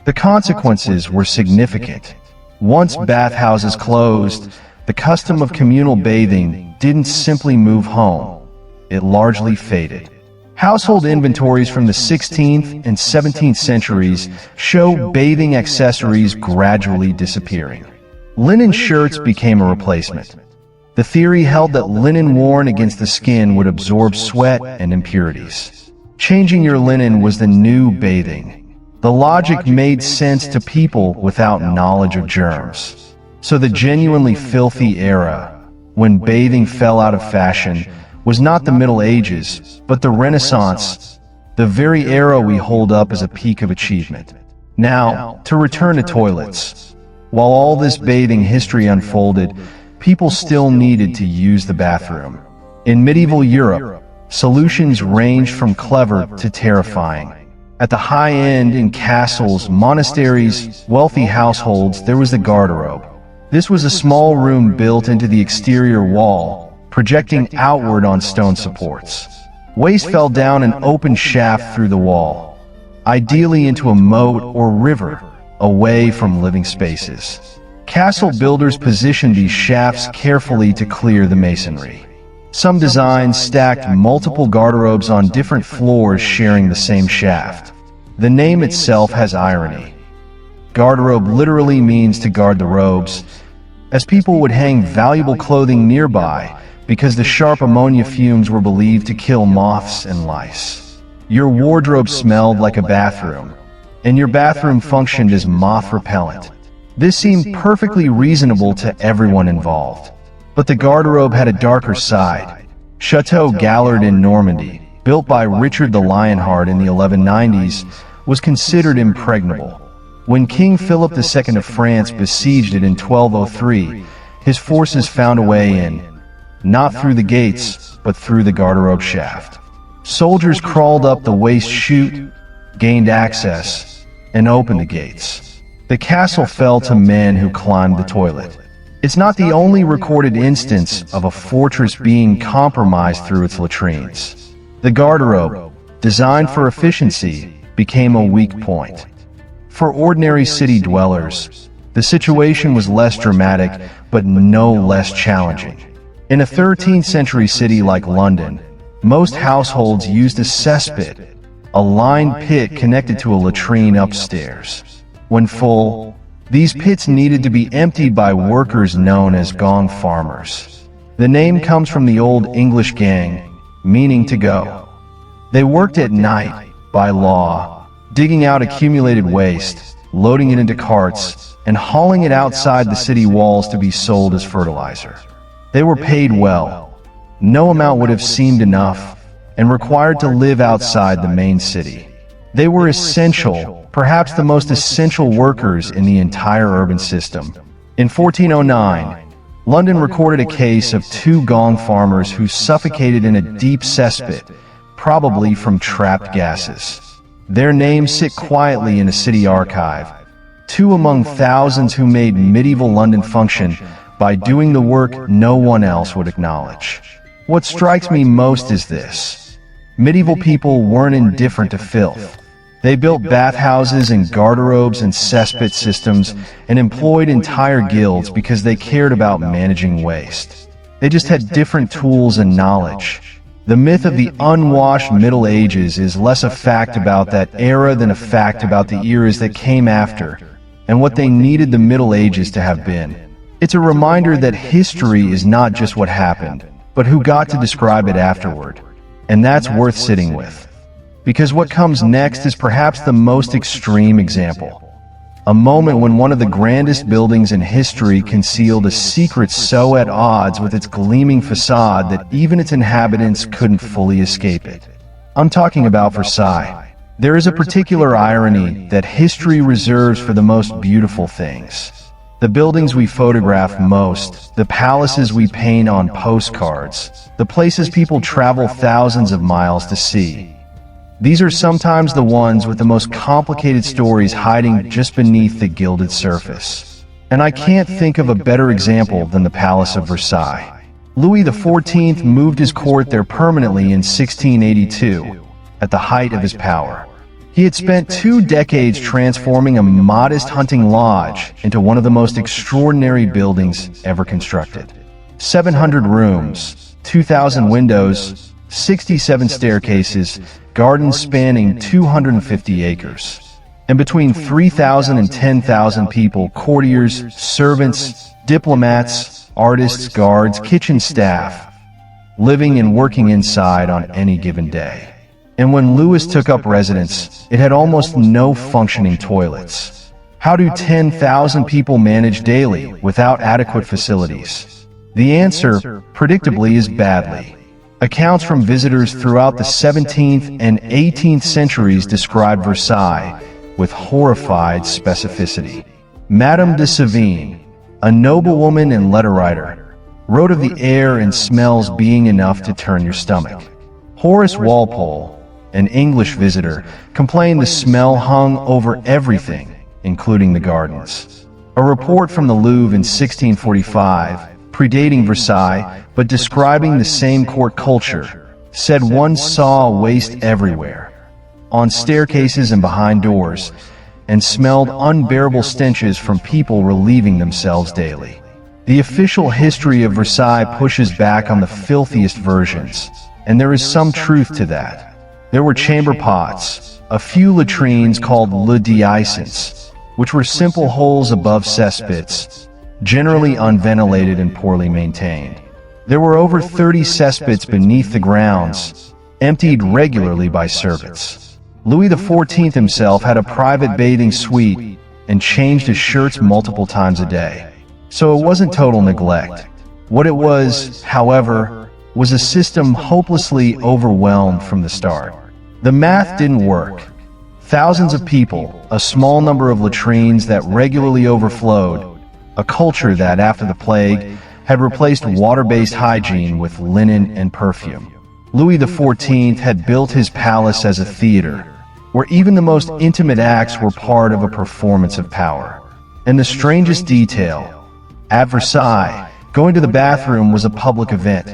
The consequences were significant. Once bathhouses closed, the custom of communal bathing didn't simply move home. It largely faded. Household inventories from the 16th and 17th centuries show bathing accessories gradually disappearing. Linen shirts became a replacement. The theory held that linen worn against the skin would absorb sweat and impurities. Changing your linen was the new bathing. The logic made sense to people without knowledge of germs. So the genuinely filthy era, when bathing fell out of fashion, was not the Middle Ages, but the Renaissance, the very era we hold up as a peak of achievement. Now, to return to toilets. While all this bathing history unfolded, people still needed to use the bathroom. In medieval Europe, solutions ranged from clever to terrifying. At the high end, in castles, monasteries, wealthy households, there was the garderobe. This was a small room built into the exterior wall, projecting outward on stone supports. Waste fell down an open shaft through the wall, ideally into a moat or river, away from living spaces. Castle builders positioned these shafts carefully to clear the masonry. Some designs stacked multiple garderobes on different floors sharing the same shaft. The name itself has irony. Garderobe literally means to guard the robes, as people would hang valuable clothing nearby because the sharp ammonia fumes were believed to kill moths and lice. Your wardrobe smelled like a bathroom, and your bathroom functioned as moth repellent. This seemed perfectly reasonable to everyone involved. But the garderobe had a darker side. Chateau Gallard in Normandy, built by Richard the Lionheart in the 1190s, was considered impregnable. When King Philip II of France besieged it in 1203, his forces found a way in, not through the gates, but through the garderobe shaft. Soldiers crawled up the waste chute, gained access, and opened the gates. The castle fell to men who climbed the toilet. It's not the only recorded instance of a fortress being compromised through its latrines. The garderobe, designed for efficiency, became a weak point. For ordinary city dwellers, the situation was less dramatic, but no less challenging. In a 13th century city like London, most households used a cesspit, a lined pit connected to a latrine upstairs. When full, these pits needed to be emptied by workers known as gong farmers. The name comes from the Old English gang, meaning to go. They worked at night, by law, digging out accumulated waste, loading it into carts, and hauling it outside the city walls to be sold as fertilizer. They were paid well. No amount would have seemed enough, and required to live outside the main city. They were essential, perhaps the most essential workers in the entire urban system. In 1409, London recorded a case of two gong farmers who suffocated in a deep cesspit, probably from trapped gases. Their names sit quietly in a city archive, two among thousands who made medieval London function by doing the work no one else would acknowledge. What strikes me most is this. Medieval people weren't indifferent to filth. They built bathhouses and garderobes and cesspit systems and employed entire guilds because they cared about managing waste. They just had different tools and knowledge. The myth of the unwashed Middle Ages is less a fact about that era than a fact about the eras that came after and what they needed the Middle Ages to have been. It's a reminder that history is not just what happened, but who got to describe it afterward. And that's worth sitting with. Because what comes next is perhaps the most extreme example. A moment when one of the grandest buildings in history concealed a secret so at odds with its gleaming facade that even its inhabitants couldn't fully escape it. I'm talking about Versailles. There is a particular irony that history reserves for the most beautiful things. The buildings we photograph most, the palaces we paint on postcards, the places people travel thousands of miles to see. These are sometimes the ones with the most complicated stories hiding just beneath the gilded surface. And I can't think of a better example than the Palace of Versailles. Louis XIV moved his court there permanently in 1682, at the height of his power. He had spent 2 decades transforming a modest hunting lodge into one of the most extraordinary buildings ever constructed. 700 rooms, 2,000 windows, 67 staircases, gardens spanning 250 acres. And between 3,000 and 10,000 people, courtiers, servants, diplomats, artists, guards, kitchen staff, living and working inside on any given day. And when Louis took up residence, it had almost no functioning toilets. How do 10,000 people manage daily without adequate facilities? The answer, predictably, is badly. Accounts from visitors throughout the 17th and 18th centuries describe Versailles with horrified specificity. Madame de Sévigné, a noblewoman and letter writer, wrote of the air and smells being enough to turn your stomach. Horace Walpole, an English visitor, complained the smell hung over everything, including the gardens. A report from the Louvre in 1645, predating Versailles, but describing the same court culture, said one saw waste everywhere, on staircases and behind doors, and smelled unbearable stenches from people relieving themselves daily. The official history of Versailles pushes back on the filthiest versions, and there is some truth to that. There were chamber pots, a few latrines called le deisance, which were simple holes above cesspits, generally unventilated and poorly maintained. There were over 30 cesspits beneath the grounds, emptied regularly by servants. Louis XIV himself had a private bathing suite and changed his shirts multiple times a day. So it wasn't total neglect. What it was, however, was a system hopelessly overwhelmed from the start. The math didn't work. Thousands of people, a small number of latrines that regularly overflowed, a culture that, after the plague, had replaced water-based hygiene with linen and perfume. Louis XIV had built his palace as a theater, where even the most intimate acts were part of a performance of power. And the strangest detail, at Versailles, going to the bathroom was a public event,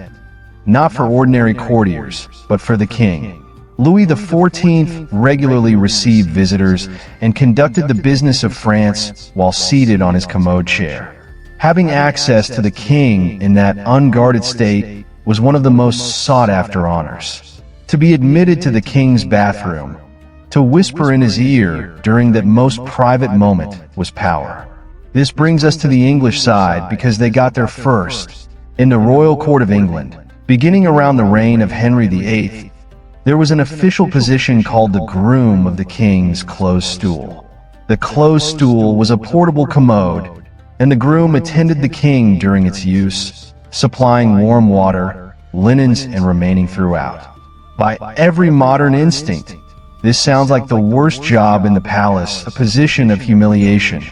not for ordinary courtiers, but for the king. Louis XIV regularly received visitors and conducted the business of France while seated on his commode chair. Having access to the king in that unguarded state was one of the most sought-after honors. To be admitted to the king's bathroom, to whisper in his ear during that most private moment, was power. This brings us to the English side because they got there first. In the royal court of England, beginning around the reign of Henry VIII, there was an official position called the groom of the king's closed stool. The closed stool was a portable commode, and the groom attended the king during its use, supplying warm water, linens, and remaining throughout. By every modern instinct, this sounds like the worst job in the palace, a position of humiliation.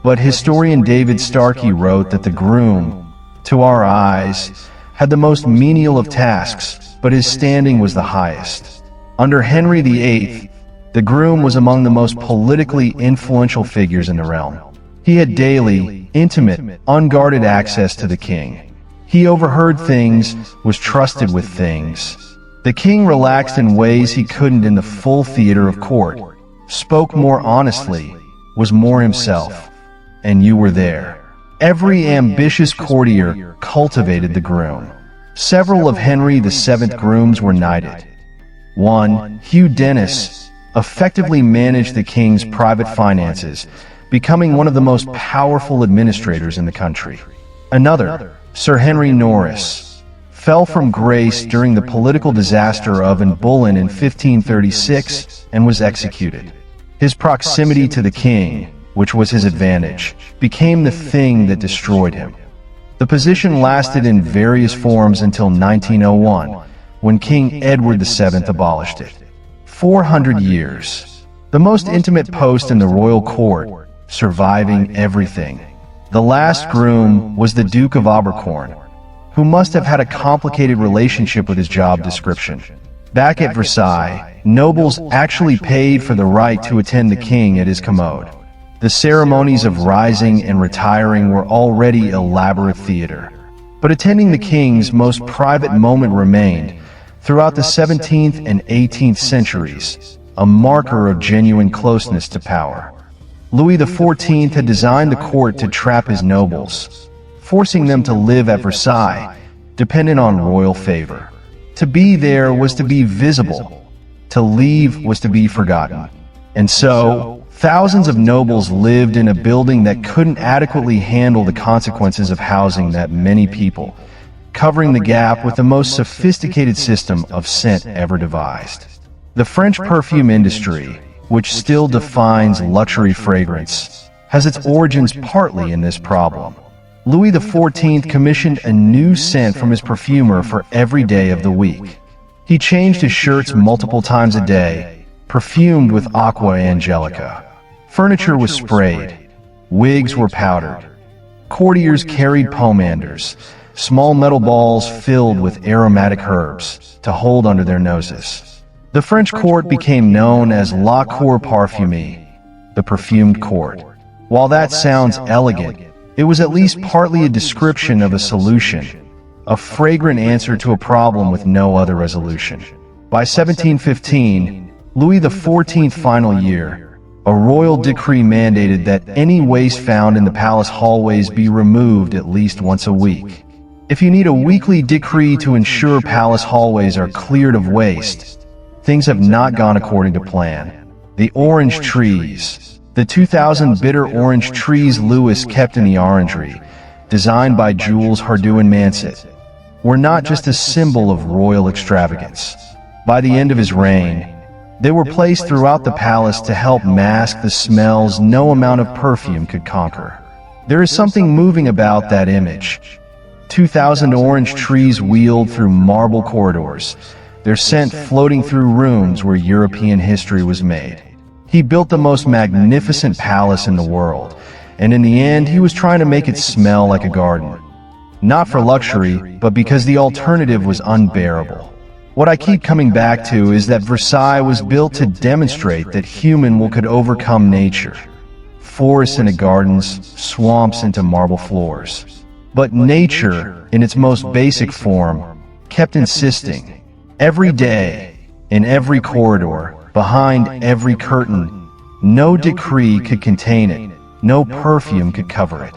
But historian David Starkey wrote that the groom, to our eyes, had the most menial of tasks, but his standing was the highest. Under Henry VIII, The groom was among the most politically influential figures in the realm. He had daily, intimate, unguarded access to the king. He overheard things, was trusted with things. The king relaxed in ways he couldn't in the full theater of court, spoke more honestly, was more himself. And you were there. Every ambitious courtier cultivated the groom. Several of Henry VII's grooms were knighted. One, Hugh Dennis, effectively managed the king's private finances, becoming one of the most powerful administrators in the country. Another, Sir Henry Norris, fell from grace during the political disaster of Anne Boleyn in 1536 and was executed. His proximity to the king, which was his advantage, became the thing that destroyed him. The position lasted in various forms until 1901, when King Edward VII abolished it. 400 years. The most intimate post in the royal court, surviving everything. The last groom was the Duke of Abercorn, who must have had a complicated relationship with his job description. Back at Versailles, nobles actually paid for the right to attend the king at his commode. The ceremonies of rising and retiring were already elaborate theater. But attending the king's most private moment remained, throughout the 17th and 18th centuries, a marker of genuine closeness to power. Louis XIV had designed the court to trap his nobles, forcing them to live at Versailles, dependent on royal favor. To be there was to be visible. To leave was to be forgotten. And so, thousands of nobles lived in a building that couldn't adequately handle the consequences of housing that many people, covering the gap with the most sophisticated system of scent ever devised. The French perfume industry, which still defines luxury fragrance, has its origins partly in this problem. Louis XIV commissioned a new scent from his perfumer for every day of the week. He changed his shirts multiple times a day, perfumed with aqua angelica. Furniture was sprayed. Wigs were powdered. Courtiers carried pomanders, small metal balls filled with aromatic herbs, to hold under their noses. The French court became known as La Cour Parfumée, the perfumed court. While that sounds elegant, it was at least partly a description of a solution, a fragrant answer to a problem with no other resolution. By 1715, Louis XIV's final year, a royal decree mandated that any waste found in the palace hallways be removed at least once a week. If you need a weekly decree to ensure palace hallways are cleared of waste, things have not gone according to plan. The orange trees. The 2,000 bitter orange trees Louis kept in the orangery, designed by Jules Hardouin-Mansett, were not just a symbol of royal extravagance. By the end of his reign, they were placed throughout the palace to help mask the smells no amount of perfume could conquer. There is something moving about that image. 2,000 orange trees wheeled through marble corridors, their scent floating through rooms where European history was made. He built the most magnificent palace in the world, and in the end he was trying to make it smell like a garden. Not for luxury, but because the alternative was unbearable. What I keep coming back to is that Versailles was built to demonstrate that human will could overcome nature. Forests into gardens, swamps into marble floors. But nature, in its most basic form, kept insisting. Every day, in every corridor, behind every curtain, no decree could contain it, no perfume could cover it.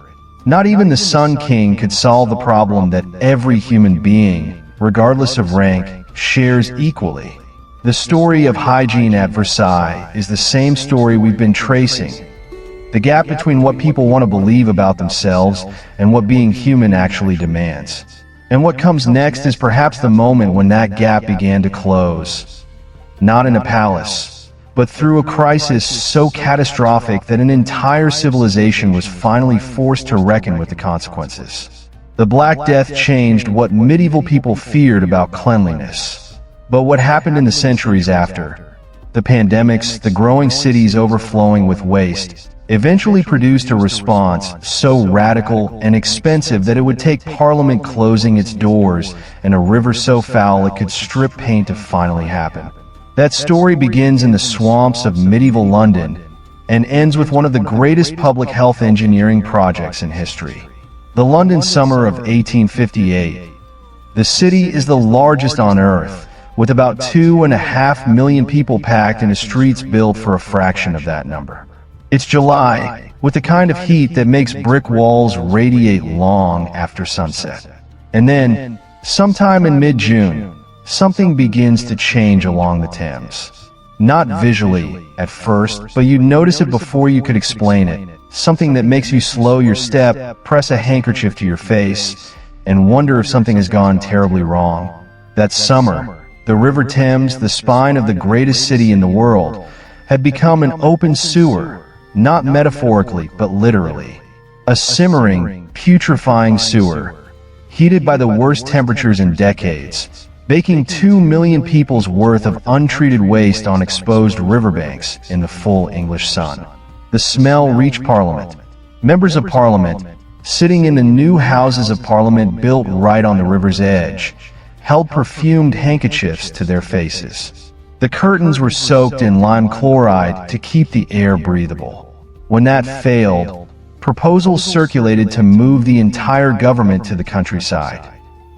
Not even the Sun King could solve the problem that every human being, regardless of rank, shares equally. The story of hygiene at Versailles is the same story we've been tracing. The gap between what people want to believe about themselves and what being human actually demands. And what comes next is perhaps the moment when that gap began to close. Not in a palace, but through a crisis so catastrophic that an entire civilization was finally forced to reckon with the consequences. The Black Death changed what medieval people feared about cleanliness. But what happened in the centuries after, the pandemics, the growing cities overflowing with waste, eventually produced a response so radical and expensive that it would take Parliament closing its doors and a river so foul it could strip paint to finally happen. That story begins in the swamps of medieval London and ends with one of the greatest public health engineering projects in history. The London summer of 1858. The city is the largest on Earth, with about 2.5 million people packed into streets built for a fraction of that number. It's July, with the kind of heat that makes brick walls radiate long after sunset. And then, sometime in mid-June, something begins to change along the Thames. Not visually, at first, but you'd notice it before you could explain it. Something that makes you slow your step, press a handkerchief to your face, and wonder if something has gone terribly wrong. That summer, the River Thames, the spine of the greatest city in the world, had become an open sewer, not metaphorically, but literally. A simmering, putrefying sewer, heated by the worst temperatures in decades, baking 2 million people's worth of untreated waste on exposed riverbanks in the full English sun. The smell reached Parliament. Members of Parliament, sitting in the new Houses of Parliament built right on the river's edge, held perfumed handkerchiefs to their faces. The curtains were soaked in lime chloride to keep the air breathable. When that failed, proposals circulated to move the entire government to the countryside.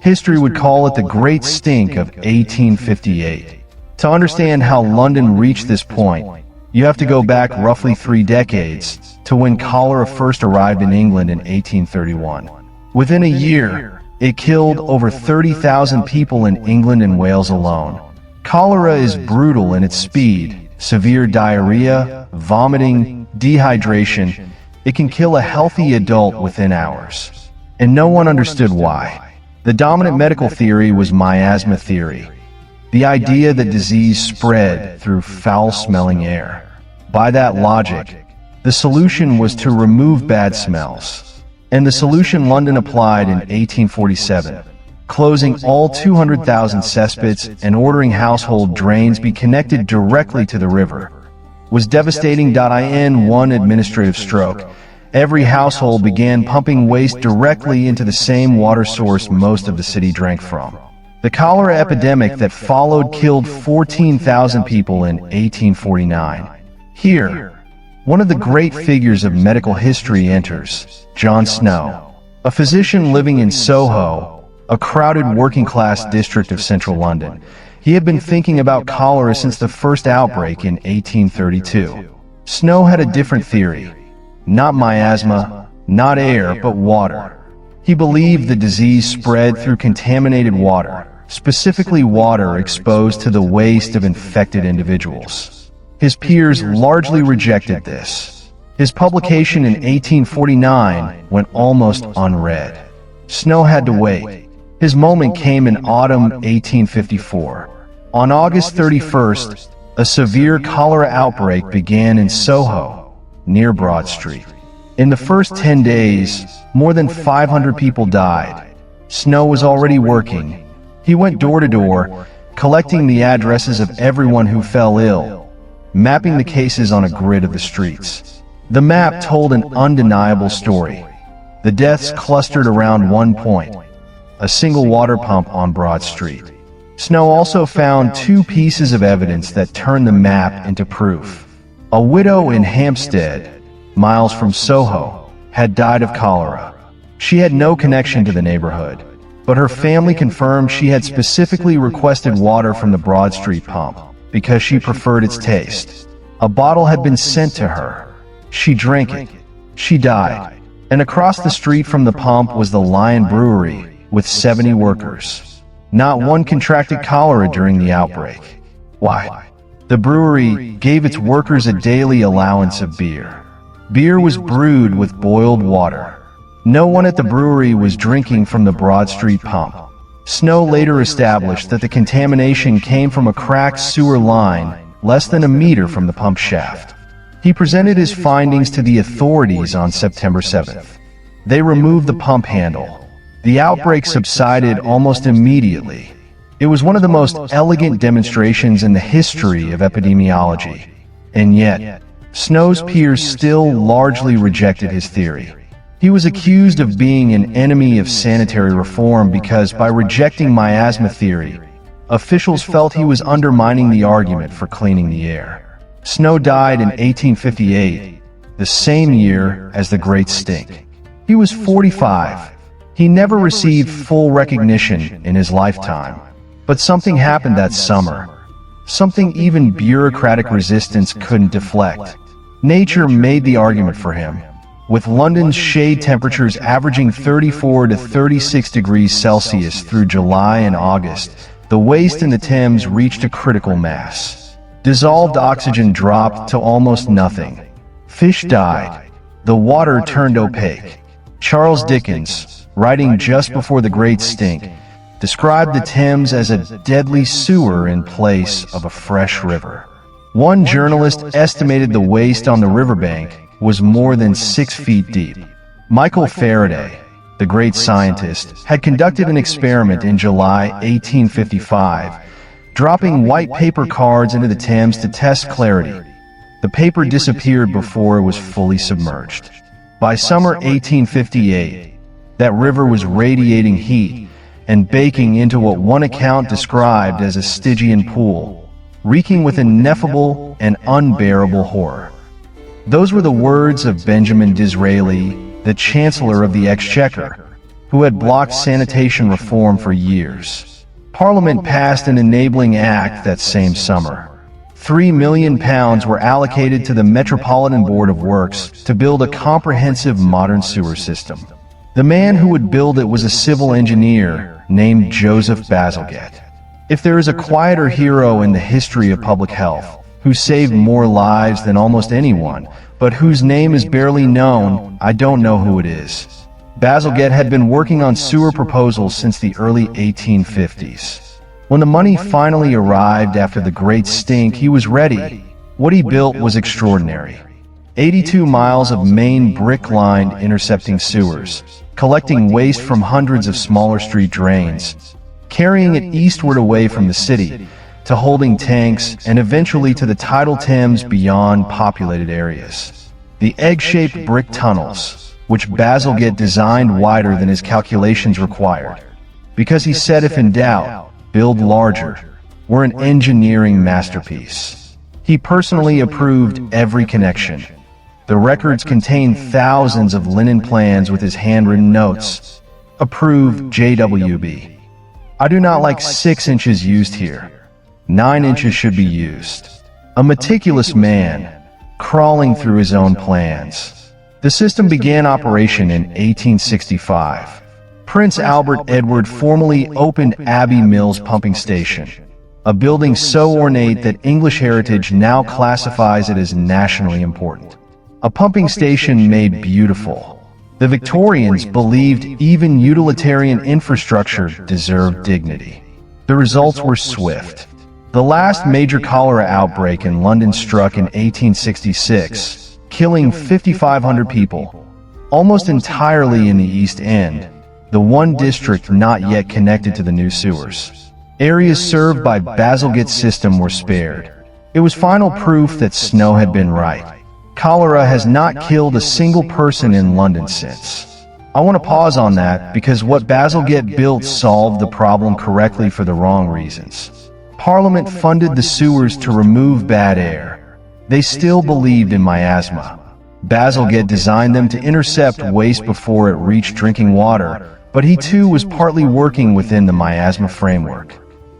History would call it the Great Stink of 1858. To understand how London reached this point, you have to go back roughly 3 decades to when cholera first arrived in England in 1831. Within a year, it killed over 30,000 people in England and Wales alone. Cholera is brutal in its speed, severe diarrhea, vomiting, dehydration. It can kill a healthy adult within hours. And no one understood why. The dominant medical theory was miasma theory, the idea that disease spread through foul-smelling air. By that logic, the solution was to remove bad smells. And the solution London applied in 1847, closing all 200,000 cesspits and ordering household drains be connected directly to the river, was devastating. In one administrative stroke, every household began pumping waste directly into the same water source most of the city drank from. The cholera epidemic that followed killed 14,000 people in 1849. Here, one of the great figures of medical history enters, John Snow, a physician living in Soho, a crowded working-class district of central London. He had been thinking about cholera since the first outbreak in 1832. Snow had a different theory. Not miasma, not air, but water. He believed the disease spread through contaminated water, specifically water exposed to the waste of infected individuals. His peers largely rejected this. His publication in 1849 went almost unread. Snow had to wait. His moment came in autumn 1854. On August 31st, a severe cholera outbreak began in Soho, near Broad Street. In the first 10 days, more than 500 people died. Snow was already working. He went door to door, collecting the addresses of everyone who fell ill, mapping the cases on a grid of the streets. The map told an undeniable story. The deaths clustered around one point, a single water pump on Broad Street. Snow also found 2 pieces of evidence that turned the map into proof. A widow in Hampstead, miles from Soho, had died of cholera. She had no connection to the neighborhood, but her family confirmed she had specifically requested water from the Broad Street pump because she preferred its taste. A bottle had been sent to her. She drank it. She died. And across the street from the pump was the Lion Brewery with 70 workers. Not one contracted cholera during the outbreak. Why? The brewery gave its workers a daily allowance of beer. Beer was brewed with boiled water. No one at the brewery was drinking from the Broad Street pump. Snow later established that the contamination came from a cracked sewer line less than a meter from the pump shaft. He presented his findings to the authorities on September 7th. They removed the pump handle. The outbreak subsided almost immediately. It was one of the most elegant demonstrations in the history of epidemiology. And yet, Snow's peers still largely rejected his theory. He was accused of being an enemy of sanitary reform because by rejecting miasma theory, Officials felt he was undermining the argument for cleaning the air. Snow died in 1858, the same year as the Great Stink. He was 45. He never received full recognition in his lifetime. But something happened that summer. Something even bureaucratic resistance couldn't deflect. Nature made the argument for him. With London's shade temperatures averaging 34 to 36 degrees Celsius through July and August, the waste in the Thames reached a critical mass. Dissolved oxygen dropped to almost nothing. Fish died. The water turned opaque. Charles Dickens, writing just before the Great Stink, described the Thames as a deadly sewer in place of a fresh river. One journalist estimated the waste on the riverbank was more than 6 feet deep. Michael Faraday, the great scientist, had conducted an experiment in July 1855, dropping white paper cards into the Thames to test clarity. The paper disappeared before it was fully submerged. By summer 1858, that river was radiating heat and baking into what one account described as a Stygian pool, reeking with ineffable and unbearable horror. Those were the words of Benjamin Disraeli, the Chancellor of the Exchequer, who had blocked sanitation reform for years. Parliament passed an enabling act that same summer. £3 million were allocated to the Metropolitan Board of Works to build a comprehensive modern sewer system. The man who would build it was a civil engineer named Joseph Bazalgette. If there is a quieter hero in the history of public health, who saved more lives than almost anyone, but whose name is barely known, I don't know who it is. Bazalgette had been working on sewer proposals since the early 1850s. When the money finally arrived after the Great Stink, he was ready. What he built was extraordinary. 82 miles of main brick-lined intercepting sewers, collecting waste from hundreds of smaller street drains, carrying it eastward away from the city, to holding tanks, and eventually to the tidal Thames beyond populated areas. The egg-shaped brick tunnels, which Bazalgette designed wider than his calculations required, because he said if in doubt, build larger, were an engineering masterpiece. He personally approved every connection. The records contain thousands of linen plans with his handwritten notes. Approved JWB. I do not like 6 inches used here. 9 inches should be used. A meticulous man, crawling through his own plans. The system began operation in 1865. Prince Albert Edward formally opened Abbey Mills Pumping Station, a building so ornate that English Heritage now classifies it as nationally important. A pumping station made beautiful. The Victorians believed even utilitarian infrastructure deserved dignity. The results were swift. The last major cholera outbreak in London struck in 1866, killing 5,500 people, almost entirely in the East End, the one district not yet connected to the new sewers. Areas served by Bazalgette's system were spared. It was final proof that Snow had been right. Cholera has not killed a single person in London since. I want to pause on that because what Bazalgette built solved the problem correctly for the wrong reasons. Parliament funded the sewers to remove bad air. They still believed in miasma. Bazalgette designed them to intercept waste before it reached drinking water, but he too was partly working within the miasma framework.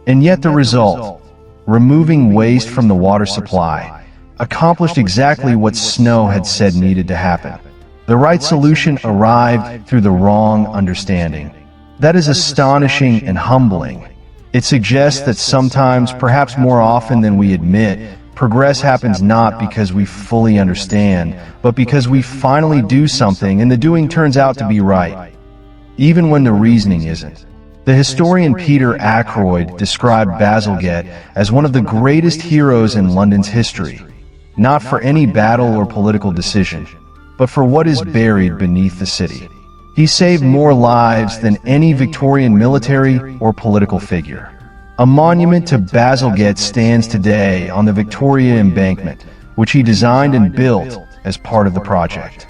And yet the result, removing waste from the water supply, accomplished exactly what Snow had said needed to happen. The right solution arrived through the wrong understanding. That is astonishing and humbling. It suggests that sometimes, perhaps more often than we admit, progress happens not because we fully understand, but because we finally do something and the doing turns out to be right, even when the reasoning isn't. The historian Peter Ackroyd described Bazalgette as one of the greatest heroes in London's history, not for any battle or political decision, but for what is buried beneath the city. He saved more lives than any Victorian military or political figure. A monument to Bazalgette stands today on the Victoria Embankment, which he designed and built as part of the project.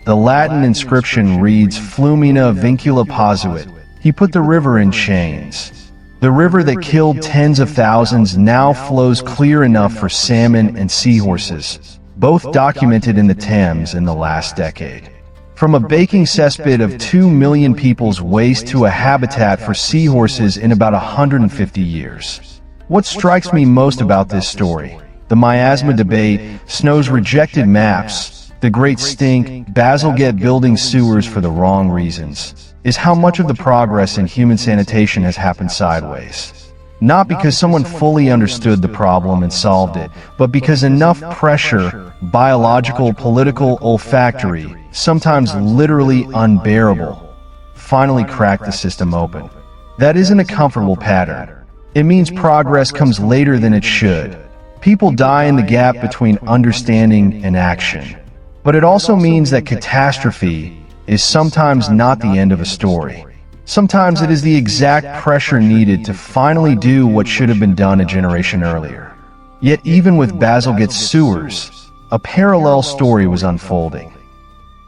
The Latin inscription reads Flumina vincula posuit. He put the river in chains. The river that killed tens of thousands now flows clear enough for salmon and seahorses, both documented in the Thames in the last decade. From a baking cesspit of 2 million people's waste to a habitat for seahorses in about 150 years. What strikes me most about this story, the miasma debate, Snow's rejected maps, the Great Stink, Bazalgette building sewers for the wrong reasons, is how much of the progress in human sanitation has happened sideways. Not because someone fully understood the problem and solved it, but because enough pressure, biological, political, olfactory, sometimes literally unbearable, finally cracked the system open. That isn't a comfortable pattern. It means progress comes later than it should. People die in the gap between understanding and action. But it also means that catastrophe is sometimes not the end of a story. Sometimes it is the exact pressure needed to finally do what should have been done a generation earlier. Yet even with Bazalgette's sewers, a parallel story was unfolding.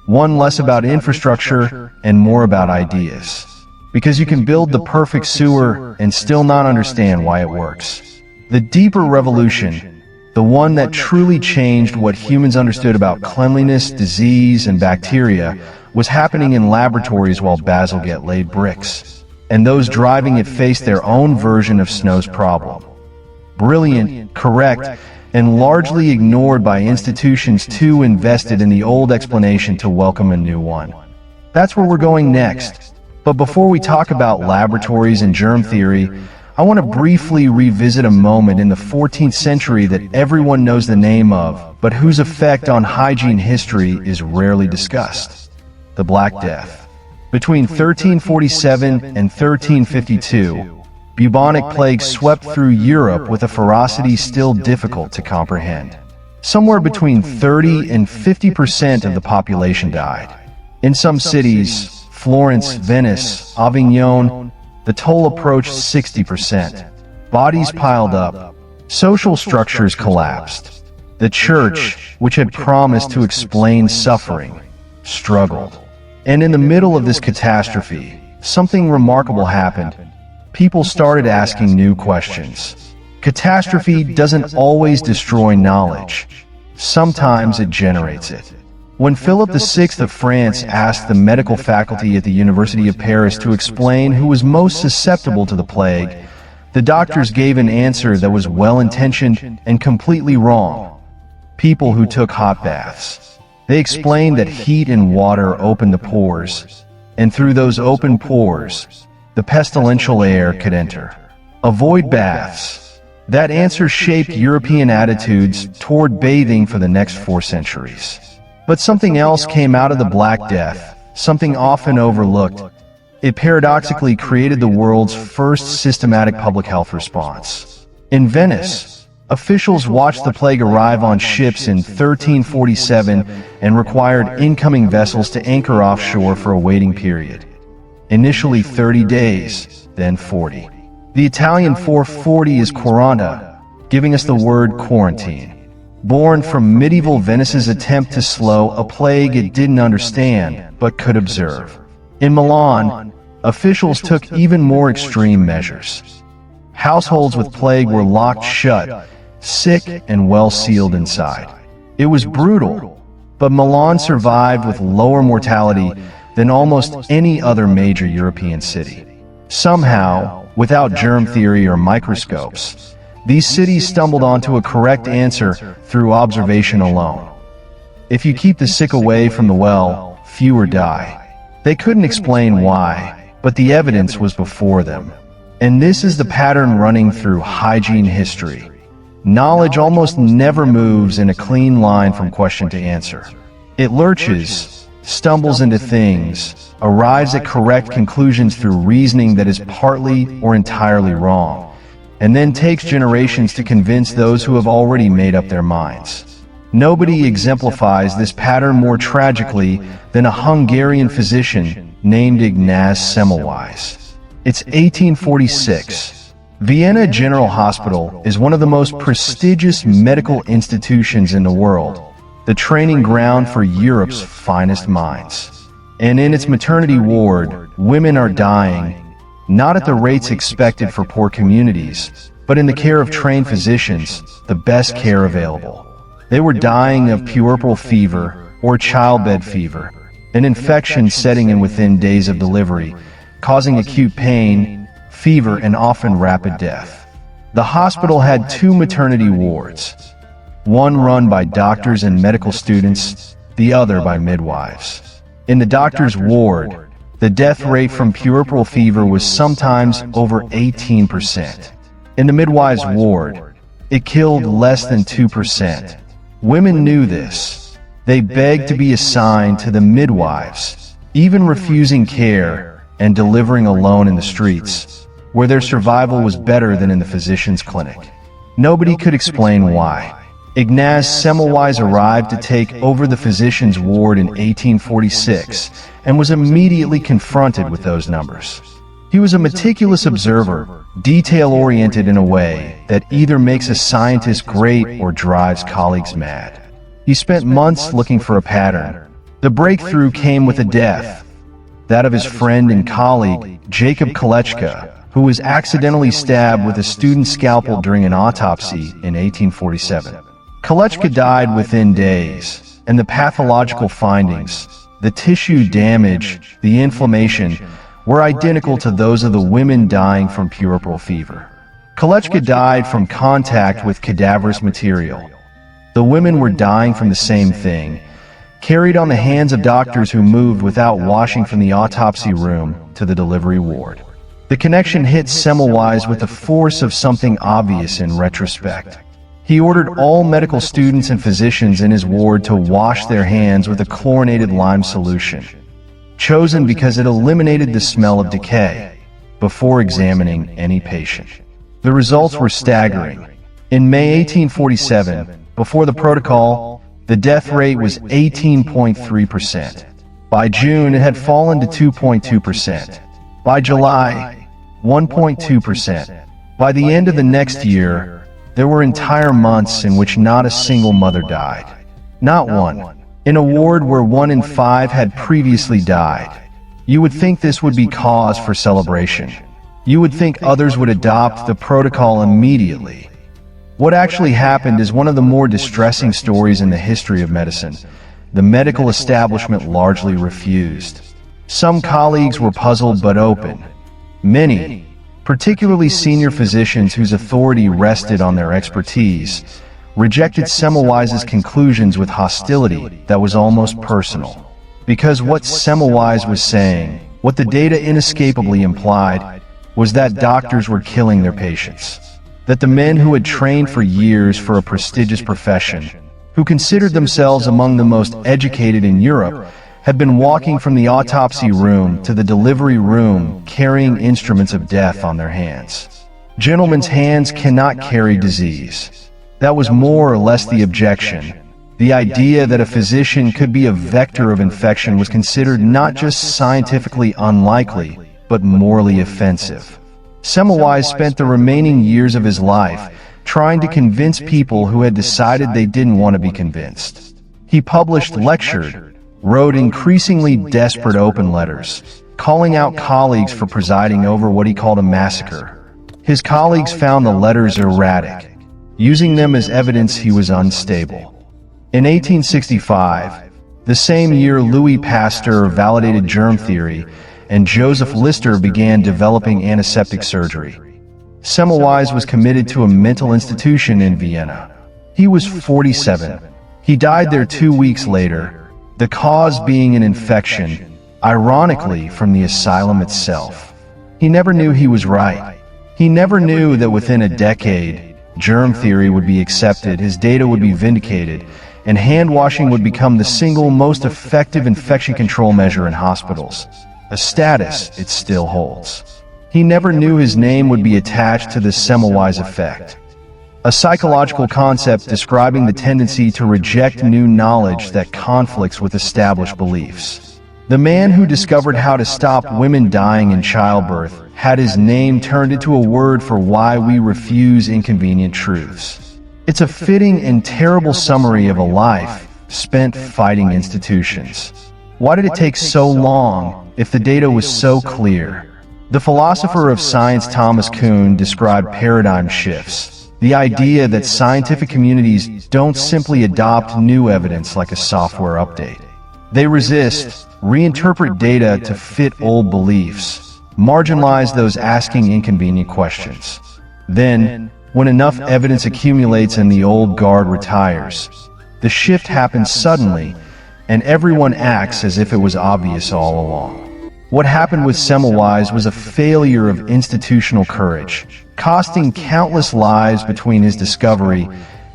One less about infrastructure and more about ideas. Because you can build the perfect sewer and still not understand why it works. The deeper revolution, the one that truly changed what humans understood about cleanliness, disease, and bacteria, was happening in laboratories while Bazalgette laid bricks. And those driving it faced their own version of Snow's problem. Brilliant, correct, and largely ignored by institutions too invested in the old explanation to welcome a new one. That's where we're going next. But before we talk about laboratories and germ theory, I want to briefly revisit a moment in the 14th century that everyone knows the name of, but whose effect on hygiene history is rarely discussed. The Black Death. Between 1347 and 1352, bubonic plague swept through Europe with a ferocity still difficult to comprehend. Somewhere between 30 and 50% of the population died. In some cities, Florence, Venice, Avignon, the toll approached 60%. Bodies piled up. Social structures collapsed. The church, which had promised to explain suffering, struggled. And in the middle of this catastrophe, something remarkable happened. People started asking new questions. Catastrophe doesn't always destroy knowledge. Sometimes it generates it. When Philip VI of France asked the medical faculty at the University of Paris to explain who was most susceptible to the plague, the doctors gave an answer that was well-intentioned and completely wrong. People who took hot baths. They explained that heat and water opened the pores, and through those open pores, the pestilential air could enter. Avoid baths. That answer shaped European attitudes toward bathing for the next 4 centuries. But something else came out of the Black Death, something often overlooked. It paradoxically created the world's first systematic public health response. In Venice, officials watched the plague arrive on ships in 1347 and required incoming vessels to anchor offshore for a waiting period. Initially 30 days, then 40. The Italian 440 is quaranta, giving us the word quarantine. Born from medieval Venice's attempt to slow a plague it didn't understand, but could observe. In Milan, officials took even more extreme measures. Households with plague were locked shut, sick and well sealed inside. It was brutal, but Milan survived with lower mortality than almost any other major European city. Somehow, without germ theory or microscopes, these cities stumbled onto a correct answer through observation alone. If you keep the sick away from the well, fewer die. They couldn't explain why, but the evidence was before them. And this is the pattern running through hygiene history. Knowledge almost never moves in a clean line from question to answer. It lurches, stumbles into things, arrives at correct conclusions through reasoning that is partly or entirely wrong, and then takes generations to convince those who have already made up their minds. Nobody exemplifies this pattern more tragically than a Hungarian physician named Ignaz Semmelweis. It's 1846. Vienna General Hospital is one of the most prestigious medical institutions in the world, the training ground for Europe's finest minds. And in its maternity ward, women are dying, not at the rates expected for poor communities, but in the care of trained physicians, the best care available. They were dying of puerperal fever or childbed fever, an infection setting in within days of delivery, causing acute pain, fever, and often rapid death. The hospital had 2 maternity wards, one run by doctors and medical students, the other by midwives. In the doctor's ward, the death rate from puerperal fever was sometimes over 18%. In the midwives' ward, it killed less than 2%. Women knew this. They begged to be assigned to the midwives, even refusing care and delivering alone in the streets, where their survival was better than in the physician's clinic. Nobody could explain why. Ignaz Semmelweis arrived to take over the physician's ward in 1846 and was immediately confronted with those numbers. He was a meticulous observer, detail-oriented in a way that either makes a scientist great or drives colleagues mad. He spent months looking for a pattern. The breakthrough came with a death, that of his friend and colleague, Jacob Kolechka, who was accidentally stabbed with a student's scalpel during an autopsy in 1847. Kolechka died within days, and the pathological findings, the tissue damage, the inflammation, were identical to those of the women dying from puerperal fever. Kolechka died from contact with cadaverous material. The women were dying from the same thing, carried on the hands of doctors who moved without washing from the autopsy room to the delivery ward. The connection hit Semmelweis with the force of something obvious in retrospect. He ordered all medical students and physicians in his ward to wash their hands with a chlorinated lime solution, chosen because it eliminated the smell of decay, before examining any patient. The results were staggering. In May 1847, before the protocol, the death rate was 18.3%. By June, it had fallen to 2.2%. By July, 1.2%. By the end of the next year, there were entire months in which not a single mother died. Not one. In a ward where 1 in 5 had previously died. You would think this would be cause for celebration. You would think others would adopt the protocol immediately. What actually happened is one of the more distressing stories in the history of medicine. The medical establishment largely refused. Some colleagues were puzzled but open. Many, particularly senior physicians whose authority rested on their expertise, rejected Semmelweis's conclusions with hostility that was almost personal. Because what Semmelweis was saying, what the data inescapably implied, was that doctors were killing their patients. That the men who had trained for years for a prestigious profession, who considered themselves among the most educated in Europe, had been walking from the autopsy room to the delivery room carrying instruments of death on their hands. Gentlemen's hands cannot carry disease. That was more or less the objection. The idea that a physician could be a vector of infection was considered not just scientifically unlikely, but morally offensive. Semmelweis spent the remaining years of his life trying to convince people who had decided they didn't want to be convinced. He published, lectured, wrote increasingly desperate open letters, calling out colleagues for presiding over what he called a massacre. His colleagues found the letters erratic, using them as evidence he was unstable. In 1865, the same year Louis Pasteur validated germ theory and Joseph Lister began developing antiseptic surgery, Semmelweis was committed to a mental institution in Vienna. He was 47. He died there 2 weeks later, the cause being an infection, ironically from the asylum itself. He never knew he was right. He never knew that within a decade, germ theory would be accepted, his data would be vindicated, and hand washing would become the single most effective infection control measure in hospitals, a status it still holds. He never knew his name would be attached to the Semmelweis effect, a psychological concept describing the tendency to reject new knowledge that conflicts with established beliefs. The man who discovered how to stop women dying in childbirth had his name turned into a word for why we refuse inconvenient truths. It's a fitting and terrible summary of a life spent fighting institutions. Why did it take so long if the data was so clear? The philosopher of science Thomas Kuhn described paradigm shifts, the idea that scientific communities don't simply adopt new evidence like a software update. They resist, reinterpret data to fit old beliefs, marginalize those asking inconvenient questions. Then, when enough evidence accumulates and the old guard retires, the shift happens suddenly, and everyone acts as if it was obvious all along. What happened with Semmelweis was a failure of institutional courage, costing countless lives between his discovery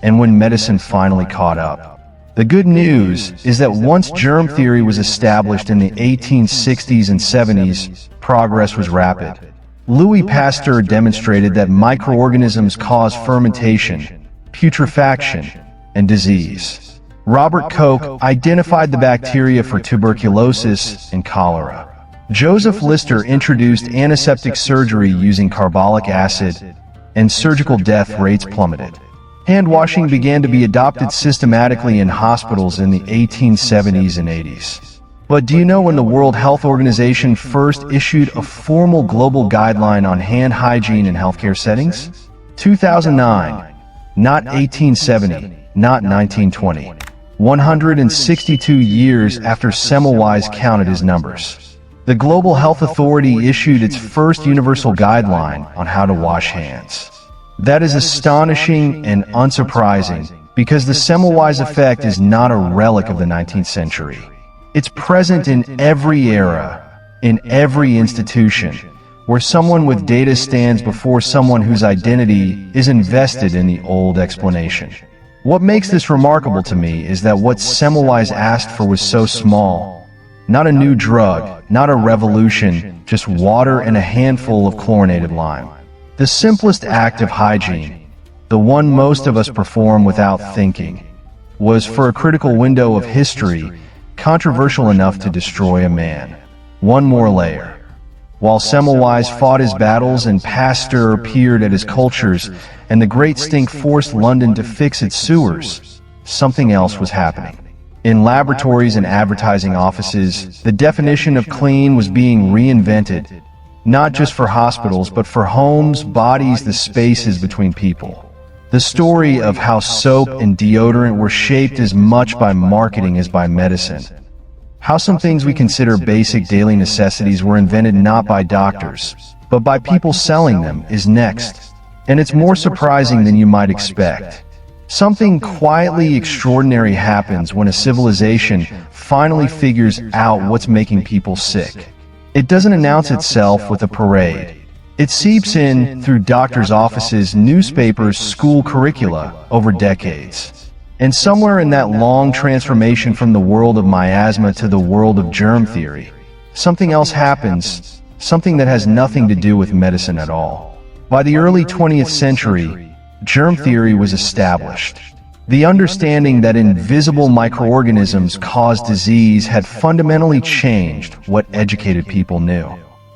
and when medicine finally caught up. The good news is that once germ theory was established in the 1860s and 70s, progress was rapid. Louis Pasteur demonstrated that microorganisms cause fermentation, putrefaction, and disease. Robert Koch identified the bacteria for tuberculosis and cholera. Joseph Lister introduced antiseptic surgery using carbolic acid, and surgical death rates plummeted. Hand washing began to be adopted systematically in hospitals in the 1870s and 80s. But do you know when the World Health Organization first issued a formal global guideline on hand hygiene in healthcare settings? 2009. Not 1870, not 1920. 162 years after Semmelweis counted his numbers. The Global Health Authority issued its first universal guideline on how to wash hands. That is astonishing and unsurprising because the Semmelweis effect is not a relic of the 19th century. It's present in every era, in every institution, where someone with data stands before someone whose identity is invested in the old explanation. What makes this remarkable to me is that what Semmelweis asked for was so small. Not a new drug, not a revolution, just water and a handful of chlorinated lime. The simplest act of hygiene, the one most of us perform without thinking, was for a critical window of history controversial enough to destroy a man. One more layer. While Semmelweis fought his battles and Pasteur peered at his cultures and the Great Stink forced London to fix its sewers, something else was happening. In laboratories and advertising offices, the definition of clean was being reinvented, not just for hospitals, but for homes, bodies, the spaces between people. The story of how soap and deodorant were shaped as much by marketing as by medicine. How some things we consider basic daily necessities were invented not by doctors, but by people selling them is next. And it's more surprising than you might expect. Something quietly extraordinary happens when a civilization finally figures out what's making people sick. It doesn't announce itself with a parade. It seeps in through doctors' offices, newspapers, school curricula over decades. And somewhere in that long transformation from the world of miasma to the world of germ theory, something else happens, something that has nothing to do with medicine at all. By the early 20th century, germ theory was established. The understanding that invisible microorganisms cause disease had fundamentally changed what educated people knew.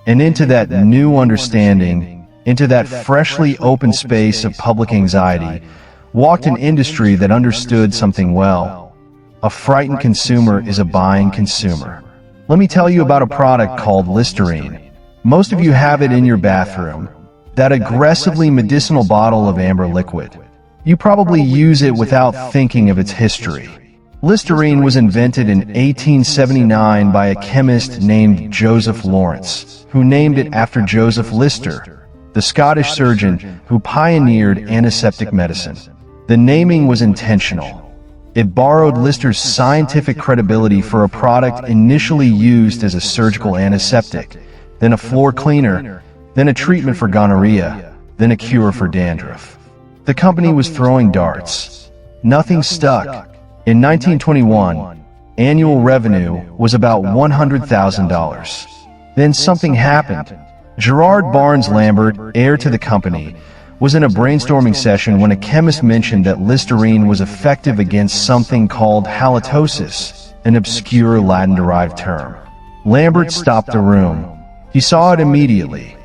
And into that new understanding, into that freshly open space of public anxiety, walked an industry that understood something well. A frightened consumer is a buying consumer. Let me tell you about a product called Listerine. Most of you have it in your bathroom. That aggressively medicinal bottle of amber liquid. You probably use it without thinking of its history. Listerine was invented in 1879 by a chemist named Joseph Lawrence, who named it after Joseph Lister, the Scottish surgeon who pioneered antiseptic medicine. The naming was intentional. It borrowed Lister's scientific credibility for a product initially used as a surgical antiseptic, then a floor cleaner, then a treatment for gonorrhea, then a cure for dandruff. The company was throwing darts. Nothing stuck. In 1921, annual revenue was about $100,000. Then something happened. Gerard Barnes Lambert, heir to the company, was in a brainstorming session when a chemist mentioned that Listerine was effective against something called halitosis, an obscure Latin-derived term. Lambert stopped the room. He saw it immediately.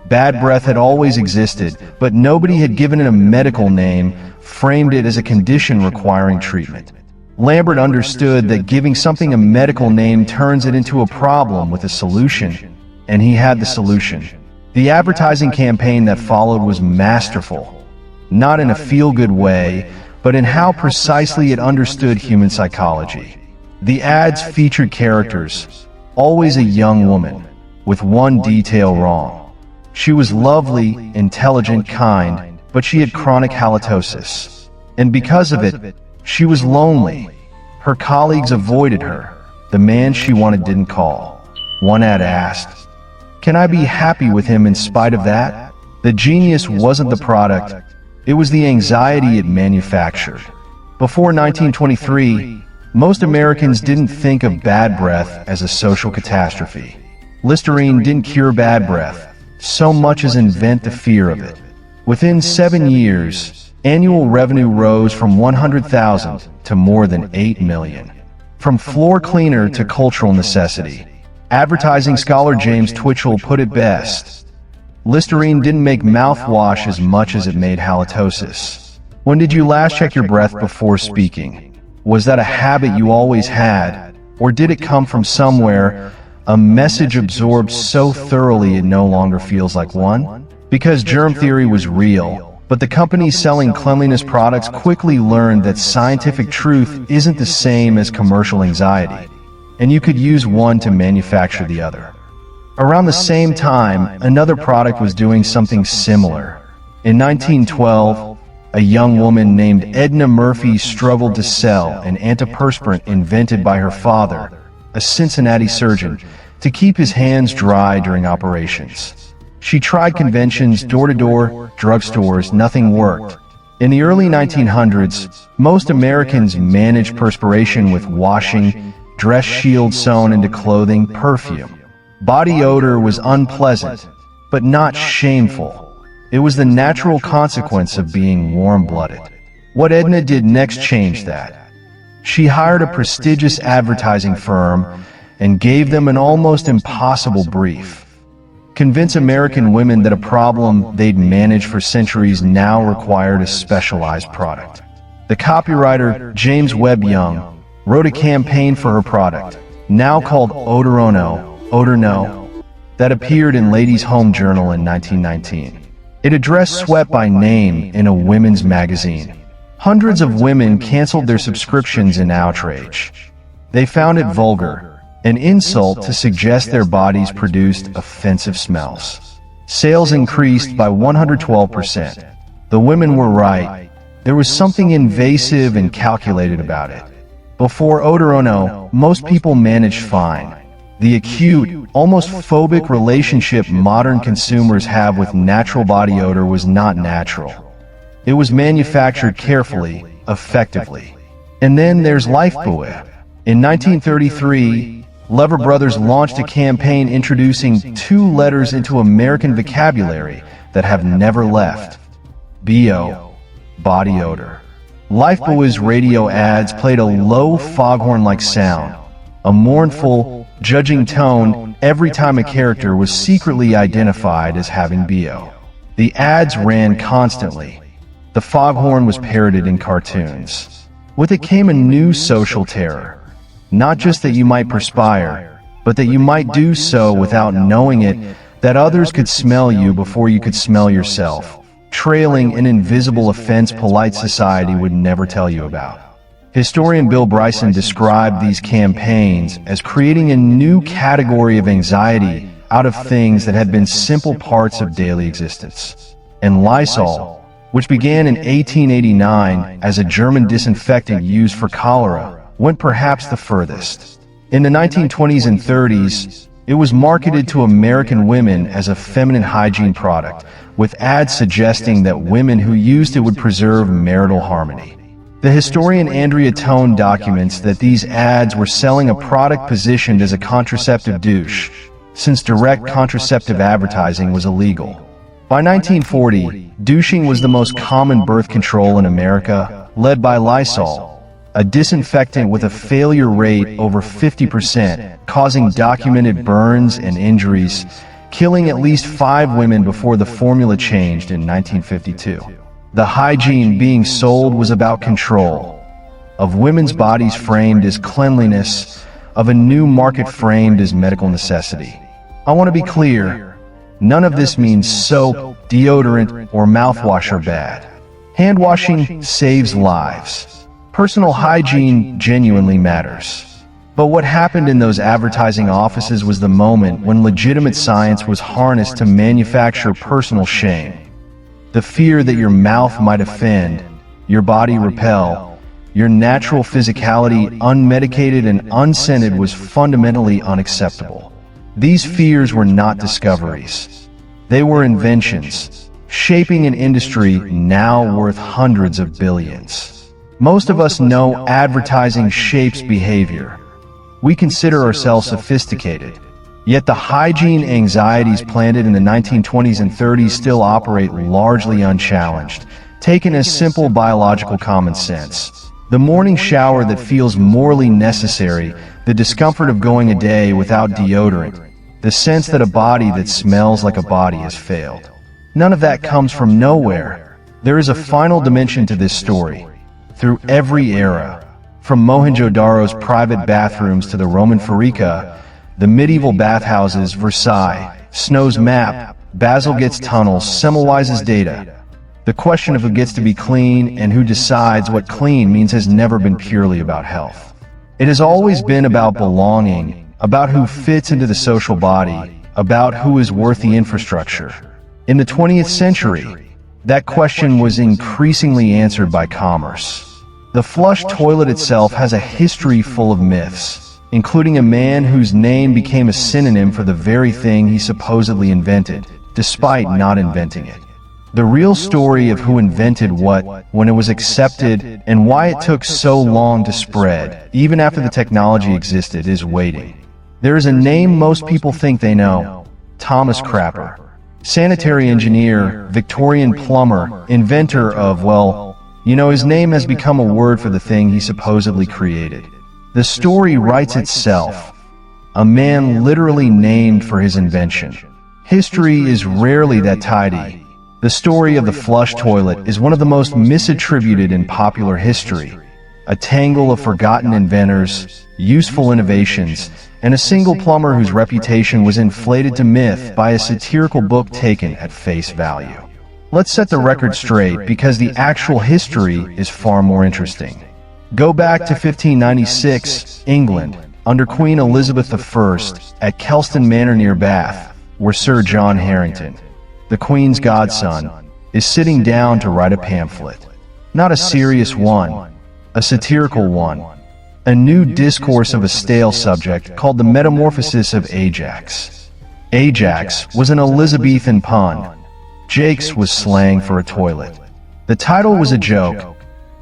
Bad breath had always existed, but nobody had given it a medical name, framed it as a condition requiring treatment. Lambert understood that giving something a medical name turns it into a problem with a solution. and he had the solution. The advertising campaign that followed was masterful, not in a feel-good way, but in how precisely it understood human psychology. The ads featured characters, always a young woman, with one detail wrong. She was lovely, intelligent, kind, but she had chronic halitosis. And because of it, she was lonely. Her colleagues avoided her. The man she wanted didn't call. One ad asked, "Can I be happy with him in spite of that?" The genius wasn't the product, it was the anxiety it manufactured. Before 1923, most Americans didn't think of bad breath as a social catastrophe. Listerine didn't cure bad breath, so much as invent the fear of it. Within 7 years, annual revenue rose from 100,000 to more than 8 million. From floor cleaner to cultural necessity. Advertising scholar James Twitchell put it best. Listerine didn't make mouthwash as much as it made halitosis. When did you last check your breath before speaking? Was that a habit you always had, or did it come from somewhere, a message absorbed so thoroughly it no longer feels like one? Because germ theory was real, but the companies selling cleanliness products quickly learned that scientific truth isn't the same as commercial anxiety, and you could use one to manufacture the other. Around the same time, another product was doing something similar. In 1912, a young woman named Edna Murphy struggled to sell an antiperspirant invented by her father, a Cincinnati surgeon, to keep his hands dry during operations. She tried conventions, door-to-door, drugstores, nothing worked. In the early 1900s, most Americans managed perspiration with washing, dress shields sewn into clothing, perfume. Body odor was unpleasant, but not shameful. It was the natural consequence of being warm-blooded. What Edna did next changed that. She hired a prestigious advertising firm and gave them an almost impossible brief. Convince American women that a problem they'd managed for centuries now required a specialized product. The copywriter, James Webb Young, wrote a campaign for her product, now called Odor No, that appeared in Ladies' Home Journal in 1919. It addressed sweat by name in a women's magazine. Hundreds of women canceled their subscriptions in outrage. They found it vulgar, an insult to suggest their bodies produced offensive smells. Sales increased by 112%. The women were right. There was something invasive and calculated about it. Before Odor No, most people managed fine. The acute, almost phobic relationship modern consumers have with natural body odor was not natural. It was manufactured carefully, effectively. And then there's Lifebuoy. In 1933, Lever Brothers launched a campaign introducing 2 letters into American vocabulary that have never left. BO, body odor. Lifebuoy's radio ads played a low foghorn-like sound, a mournful, judging tone every time a character was secretly identified as having BO. The ads ran constantly. The foghorn was parroted in cartoons. With it came a new social terror. Not just that you might perspire, but that you might do so without knowing it, that others could smell you before you could smell yourself, trailing an invisible offense polite society would never tell you about. Historian Bill Bryson described these campaigns as creating a new category of anxiety out of things that had been simple parts of daily existence. And Lysol, which began in 1889 as a German disinfectant used for cholera, went perhaps the furthest. In the 1920s and 30s, it was marketed to American women as a feminine hygiene product, with ads suggesting that women who used it would preserve marital harmony. The historian Andrea Tone documents that these ads were selling a product positioned as a contraceptive douche, since direct contraceptive advertising was illegal. By 1940, douching was the most common birth control in America, led by Lysol, a disinfectant with a failure rate over 50%, causing documented burns and injuries, killing at least 5 women before the formula changed in 1952. The Hygiene being sold was about control, of women's bodies framed as cleanliness, of a new market framed as medical necessity. I want to be clear, none of this means soap, deodorant, or mouthwash are bad. Hand washing saves lives. Personal hygiene genuinely matters. But what happened in those advertising offices was the moment when legitimate science was harnessed to manufacture personal shame. The fear that your mouth might offend, your body repel, your natural physicality unmedicated and unscented was fundamentally unacceptable. These fears were not discoveries. They were inventions, shaping an industry now worth hundreds of billions. Most of us know advertising shapes behavior. We consider ourselves sophisticated, yet the hygiene anxieties planted in the 1920s and 30s still operate largely unchallenged, taken as simple biological common sense. The morning shower that feels morally necessary, the discomfort of going a day without deodorant, the sense that a body that smells like a body has failed. None of that comes from nowhere. There is a final dimension to this story. Through every era, from Mohenjo-Daro's private bathrooms to the Roman Forica, the medieval bathhouses, Versailles, Snow's map, Bazalgette's tunnels, Semmelweis's data, the question of who gets to be clean and who decides what clean means has never been purely about health. It has always been about belonging, about who fits into the social body, about who is worth the infrastructure. In the 20th century, that question was increasingly answered by commerce. The flush toilet itself has a history full of myths, including a man whose name became a synonym for the very thing he supposedly invented, despite not inventing it. The real story of who invented what, when it was accepted, and why it took so long to spread, even after the technology existed, is waiting. There is a name most people think they know: Thomas Crapper. Sanitary engineer, Victorian plumber, inventor of, well, his name has become a word for the thing he supposedly created. The story writes itself. A man literally named for his invention. History is rarely that tidy. The story of the flush toilet is one of the most misattributed in popular history. A tangle of forgotten inventors, useful innovations, and a single plumber whose reputation was inflated to myth by a satirical book taken at face value. Let's set the record straight, because the actual history is far more interesting. Go back to 1596, England, under Queen Elizabeth I, at Kelston Manor near Bath, where Sir John Harington, the Queen's godson, is sitting down to write a pamphlet. Not a serious one, a satirical one. A new discourse of a stale subject called The Metamorphosis of Ajax. Ajax was an Elizabethan pun. Jakes was slang for a toilet. The title was a joke,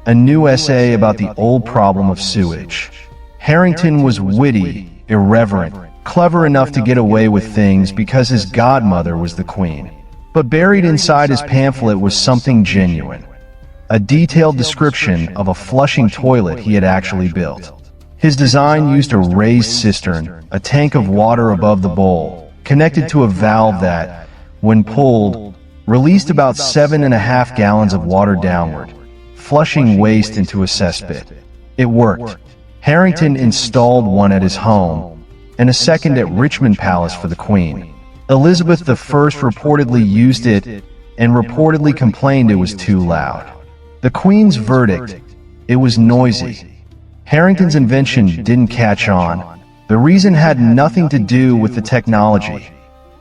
a new essay about the old problem of sewage. Harrington was witty, irreverent, clever enough to get away with things because his godmother was the Queen. But buried inside his pamphlet was something genuine. A detailed description of a flushing toilet he had actually built. His design used a raised cistern, a tank of water above the bowl, connected to a valve that, when pulled, released about 7.5 gallons of water downward, flushing waste into a cesspit. It worked. Harrington installed one at his home, and a second at Richmond Palace for the Queen. Elizabeth I reportedly used it, and reportedly complained it was too loud. The Queen's verdict: it was noisy. Harrington's invention didn't catch on. The reason had nothing to do with the technology.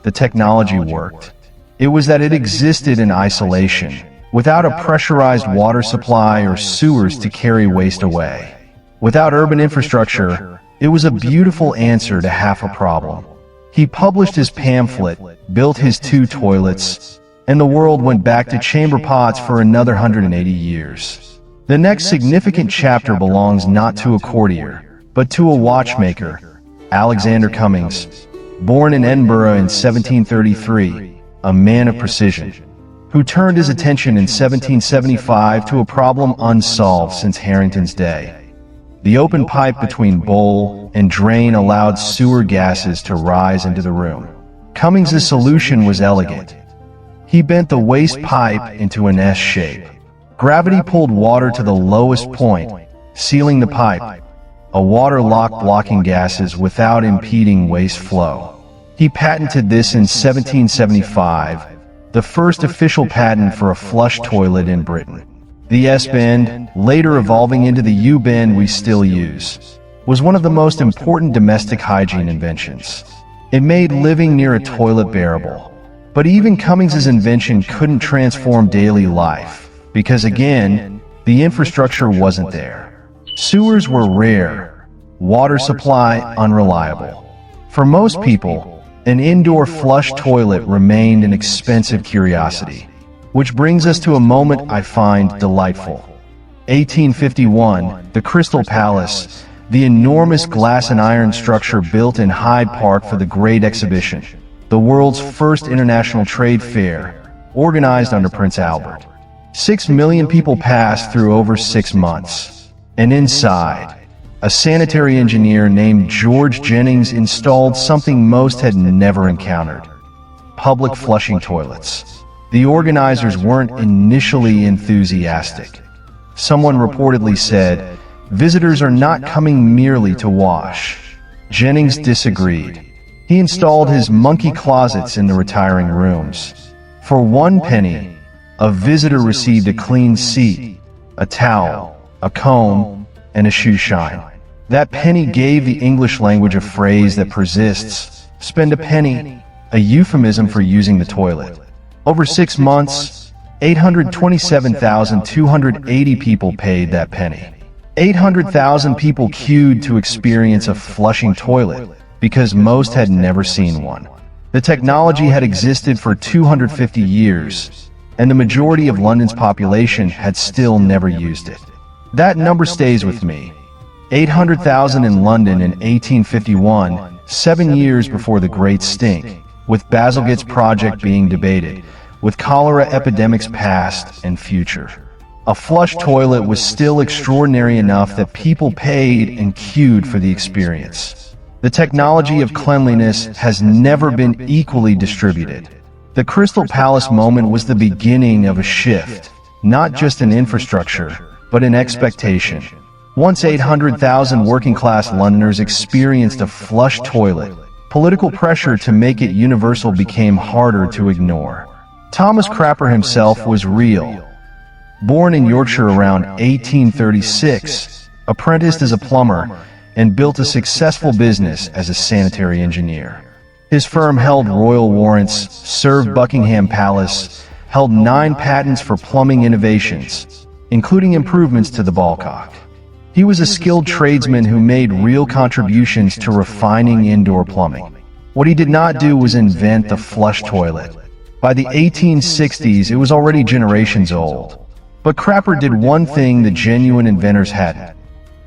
The technology worked. It was that it existed in isolation, without a pressurized water supply or sewers to carry waste away. Without urban infrastructure, it was a beautiful answer to half a problem. He published his pamphlet, built his 2 toilets, and the world went back to chamber pots for another 180 years. The next significant chapter belongs not to a courtier, but to a watchmaker, Alexander Cummings, born in Edinburgh in 1733, a man of precision, who turned his attention in 1775 to a problem unsolved since Harrington's day. The open pipe between bowl and drain allowed sewer gases to rise into the room. Cummings's solution was elegant. He bent the waste pipe into an S shape. Gravity pulled water to the lowest point, sealing the pipe, a water lock blocking gases without impeding waste flow. He patented this in 1775, the first official patent for a flush toilet in Britain. The S-bend, later evolving into the U-bend we still use, was one of the most important domestic hygiene inventions. It made living near a toilet bearable. But even Cummings's invention couldn't transform daily life, because again, the infrastructure wasn't there. Sewers were rare, water supply unreliable. For most people, an indoor flush toilet remained an expensive curiosity. Which brings us to a moment I find delightful. 1851, the Crystal Palace, the enormous glass and iron structure built in Hyde Park for the Great Exhibition, the world's first international trade fair, organized under Prince Albert. 6 million people passed through over 6 months. And inside, a sanitary engineer named George Jennings installed something most had never encountered: public flushing toilets. The organizers weren't initially enthusiastic. Someone reportedly said, "Visitors are not coming merely to wash." Jennings disagreed. He installed his monkey closets in the retiring rooms. For 1 penny, a visitor received a clean seat, a towel, a comb, and a shoe shine. That penny gave the English language a phrase that persists: spend a penny, a euphemism for using the toilet. Over 6 months, 827,280 people paid that penny. 800,000 people queued to experience a flushing toilet, because most had never seen one. The technology had existed for 250 years, and the majority of London's population had still never used it. That number stays with me. 800,000 in London in 1851, 7 years before the Great Stink, with Bazalgette's project being debated, with cholera epidemics past and future. A flush toilet was still extraordinary enough that people paid and queued for the experience. The technology of cleanliness has never been equally distributed. The Crystal Palace moment was the beginning of a shift, not just in infrastructure, but in expectation. Once 800,000 working-class Londoners experienced a flush toilet, political pressure to make it universal became harder to ignore. Thomas Crapper himself was real. Born in Yorkshire around 1836, apprenticed as a plumber, and built a successful business as a sanitary engineer. His firm held royal warrants, served Buckingham Palace, held 9 patents for plumbing innovations, including improvements to the ballcock. He was a skilled tradesman who made real contributions to refining indoor plumbing. What he did not do was invent the flush toilet. By the 1860s, it was already generations old. But Crapper did one thing the genuine inventors hadn't.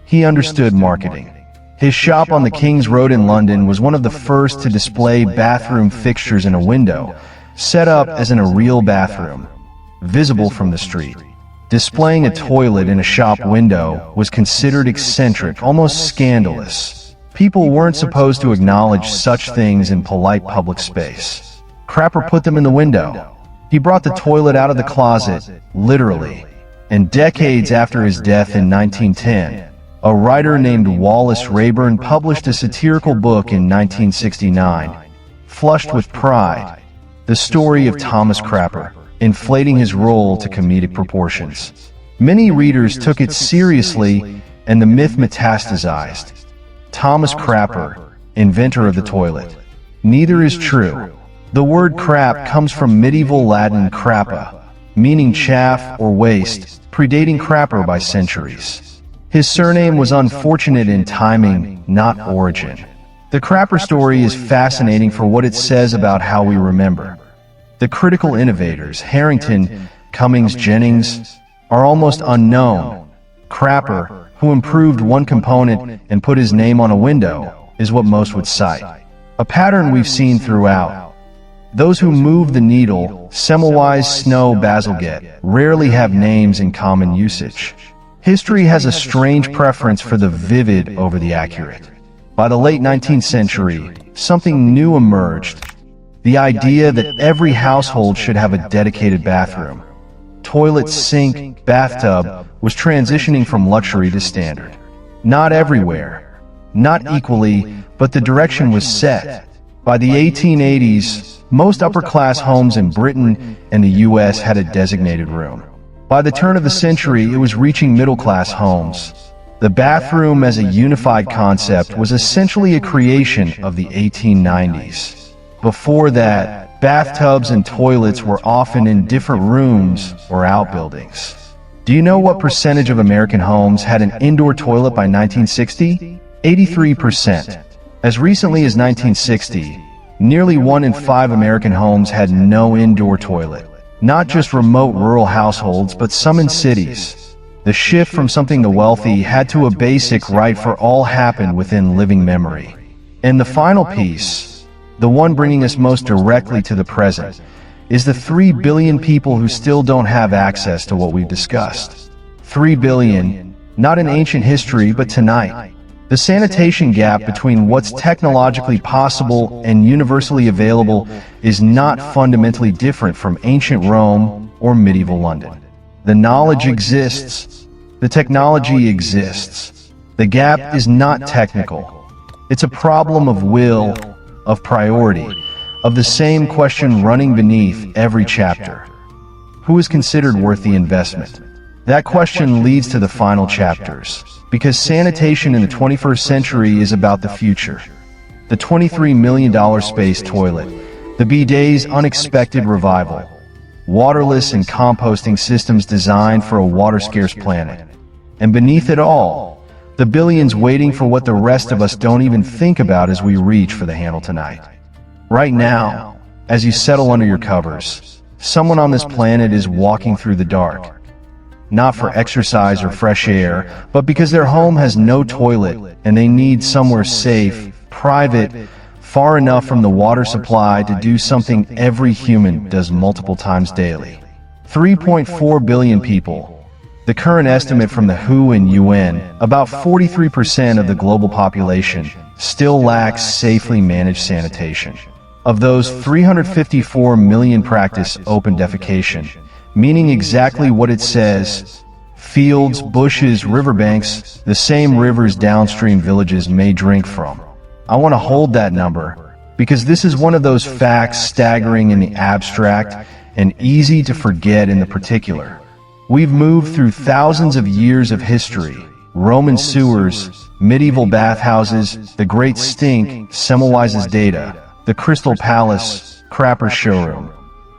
He understood marketing. His shop on the King's Road in London was one of the first to display bathroom fixtures in a window, set up as in a real bathroom, visible from the street. Displaying a toilet in a shop window was considered eccentric, almost scandalous. People weren't supposed to acknowledge such things in polite public space. Crapper put them in the window. He brought the toilet out of the closet, literally. And decades after his death in 1910, a writer named Wallace Rayburn published a satirical book in 1969, Flushed with Pride, the story of Thomas Crapper, inflating his role to comedic proportions. Many readers took it seriously, and the myth metastasized. Thomas Crapper, inventor of the toilet. Neither is true. The word crap comes from medieval Latin crappa, meaning chaff or waste, predating Crapper by centuries. His surname was unfortunate in timing, not origin. The Crapper story is fascinating for what it says about how we remember. The critical innovators, Harrington, Cummings, Jennings, are almost unknown. Crapper, who improved one component and put his name on a window, is what most would cite. A pattern we've seen throughout. Those who move the needle, Semmelweis, Snow, Bazalgette, rarely have names in common usage. History has a strange preference for the vivid over the accurate. By the late 19th century, something new emerged. The idea that every household should have a dedicated bathroom. Toilet, sink, bathtub was transitioning from luxury to standard. Not everywhere, not equally, but the direction was set. By the 1880s, most upper-class homes in Britain and the US had a designated room. By the turn of the century, it was reaching middle-class homes. The bathroom as a unified concept was essentially a creation of the 1890s. Before that, bathtubs and toilets were often in different rooms or outbuildings. Do you know what percentage of American homes had an indoor toilet by 1960? 83%. As recently as 1960, nearly 1 in 5 American homes had no indoor toilet. Not just remote rural households, but some in cities. The shift from something the wealthy had to a basic right for all happened within living memory. And the final piece, the one bringing us most directly to the present, is the 3 billion people who still don't have access to what we've discussed. 3 billion, not in ancient history, but tonight. The sanitation gap between what's technologically possible and universally available is not fundamentally different from ancient Rome or medieval London. The knowledge exists. The technology exists. The gap is not technical. It's a problem of will, of priority, of the same question running beneath every chapter. Who is considered worth the investment? That question leads to the final chapters, because sanitation in the 21st century is about the future. The $23 million space toilet, the bidet's unexpected revival, waterless and composting systems designed for a water-scarce planet. And beneath it all, the billions waiting for what the rest of us don't even think about as we reach for the handle tonight. Right now, as you settle under your covers, someone on this planet is walking through the dark. Not for exercise or fresh air, but because their home has no toilet and they need somewhere safe, private, far enough from the water supply to do something every human does multiple times daily. 3.4 billion people. The current estimate from the WHO and UN, about 43% of the global population, still lacks safely managed sanitation. Of those, 354 million practice open defecation, meaning exactly what it says: fields, bushes, riverbanks, the same rivers downstream villages may drink from. I want to hold that number, because this is one of those facts staggering in the abstract and easy to forget in the particular. We've moved through thousands of years of history: Roman sewers, medieval bathhouses, the Great Stink, Semmelweis's data, the Crystal Palace, Crapper's showroom.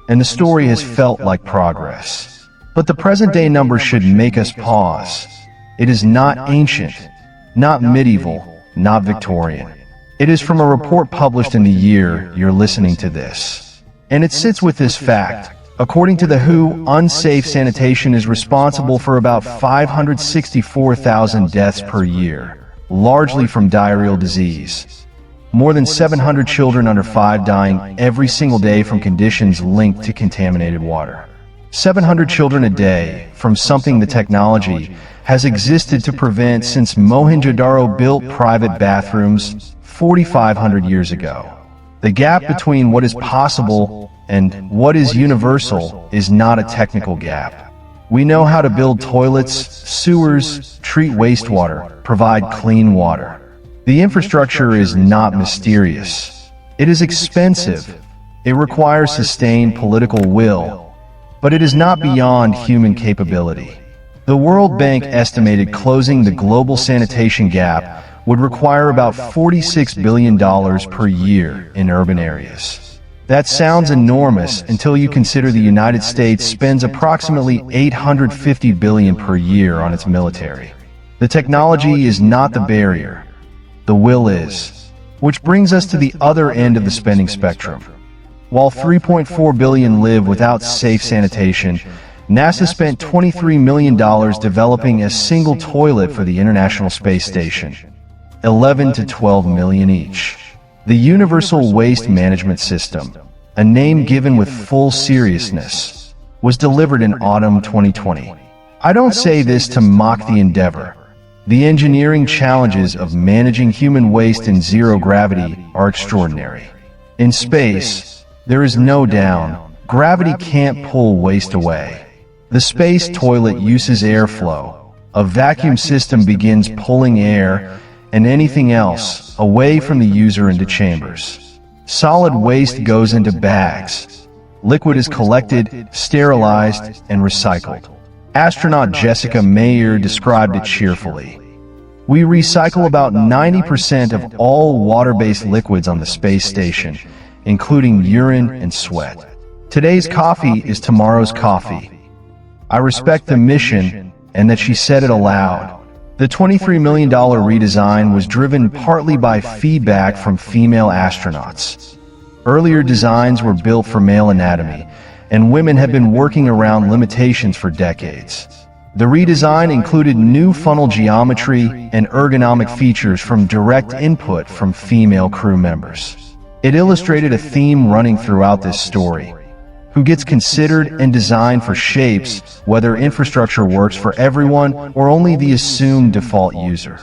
And the story has felt like progress. But the present-day number should make us pause. It is not ancient, not medieval, not Victorian. It is from a report published in the year you're listening to this. And it sits with this fact. According to the WHO, unsafe sanitation is responsible for about 564,000 deaths per year, largely from diarrheal disease. More than 700 children under 5 dying every single day from conditions linked to contaminated water. 700 children a day from something the technology has existed to prevent since Mohenjo-Daro built private bathrooms 4,500 years ago. The gap between what is possible and what is universal is not a technical gap. We know how to build toilets, sewers, treat wastewater, provide clean water. The infrastructure is not mysterious. It is expensive. It requires sustained political will, but it is not beyond human capability. The World Bank estimated closing the global sanitation gap would require about $46 billion per year in urban areas. That sounds enormous until you consider the United States spends approximately $850 billion per year on its military. The technology is not the barrier. The will is. Which brings us to the other end of the spending spectrum. While 3.4 billion live without safe sanitation, NASA spent $23 million developing a single toilet for the International Space Station. 11 to 12 million each. The Universal Waste Management System, a name given with full seriousness, was delivered in autumn 2020. I don't say this to mock the endeavor. The engineering challenges of managing human waste in zero gravity are extraordinary. In space, there is no down. Gravity can't pull waste away. The space toilet uses airflow. A vacuum system begins pulling air and anything else away from the user into chambers. Solid waste goes into bags. Liquid is collected, sterilized, and recycled. Astronaut Jessica Meir described it cheerfully. We recycle about 90% of all water-based liquids on the space station, including urine and sweat. Today's coffee is tomorrow's coffee. I respect the mission and that she said it aloud. The $23 million redesign was driven partly by feedback from female astronauts. Earlier designs were built for male anatomy, and women have been working around limitations for decades. The redesign included new funnel geometry and ergonomic features from direct input from female crew members. It illustrated a theme running throughout this story. Who gets considered and designed for shapes, whether infrastructure works for everyone or only the assumed default user.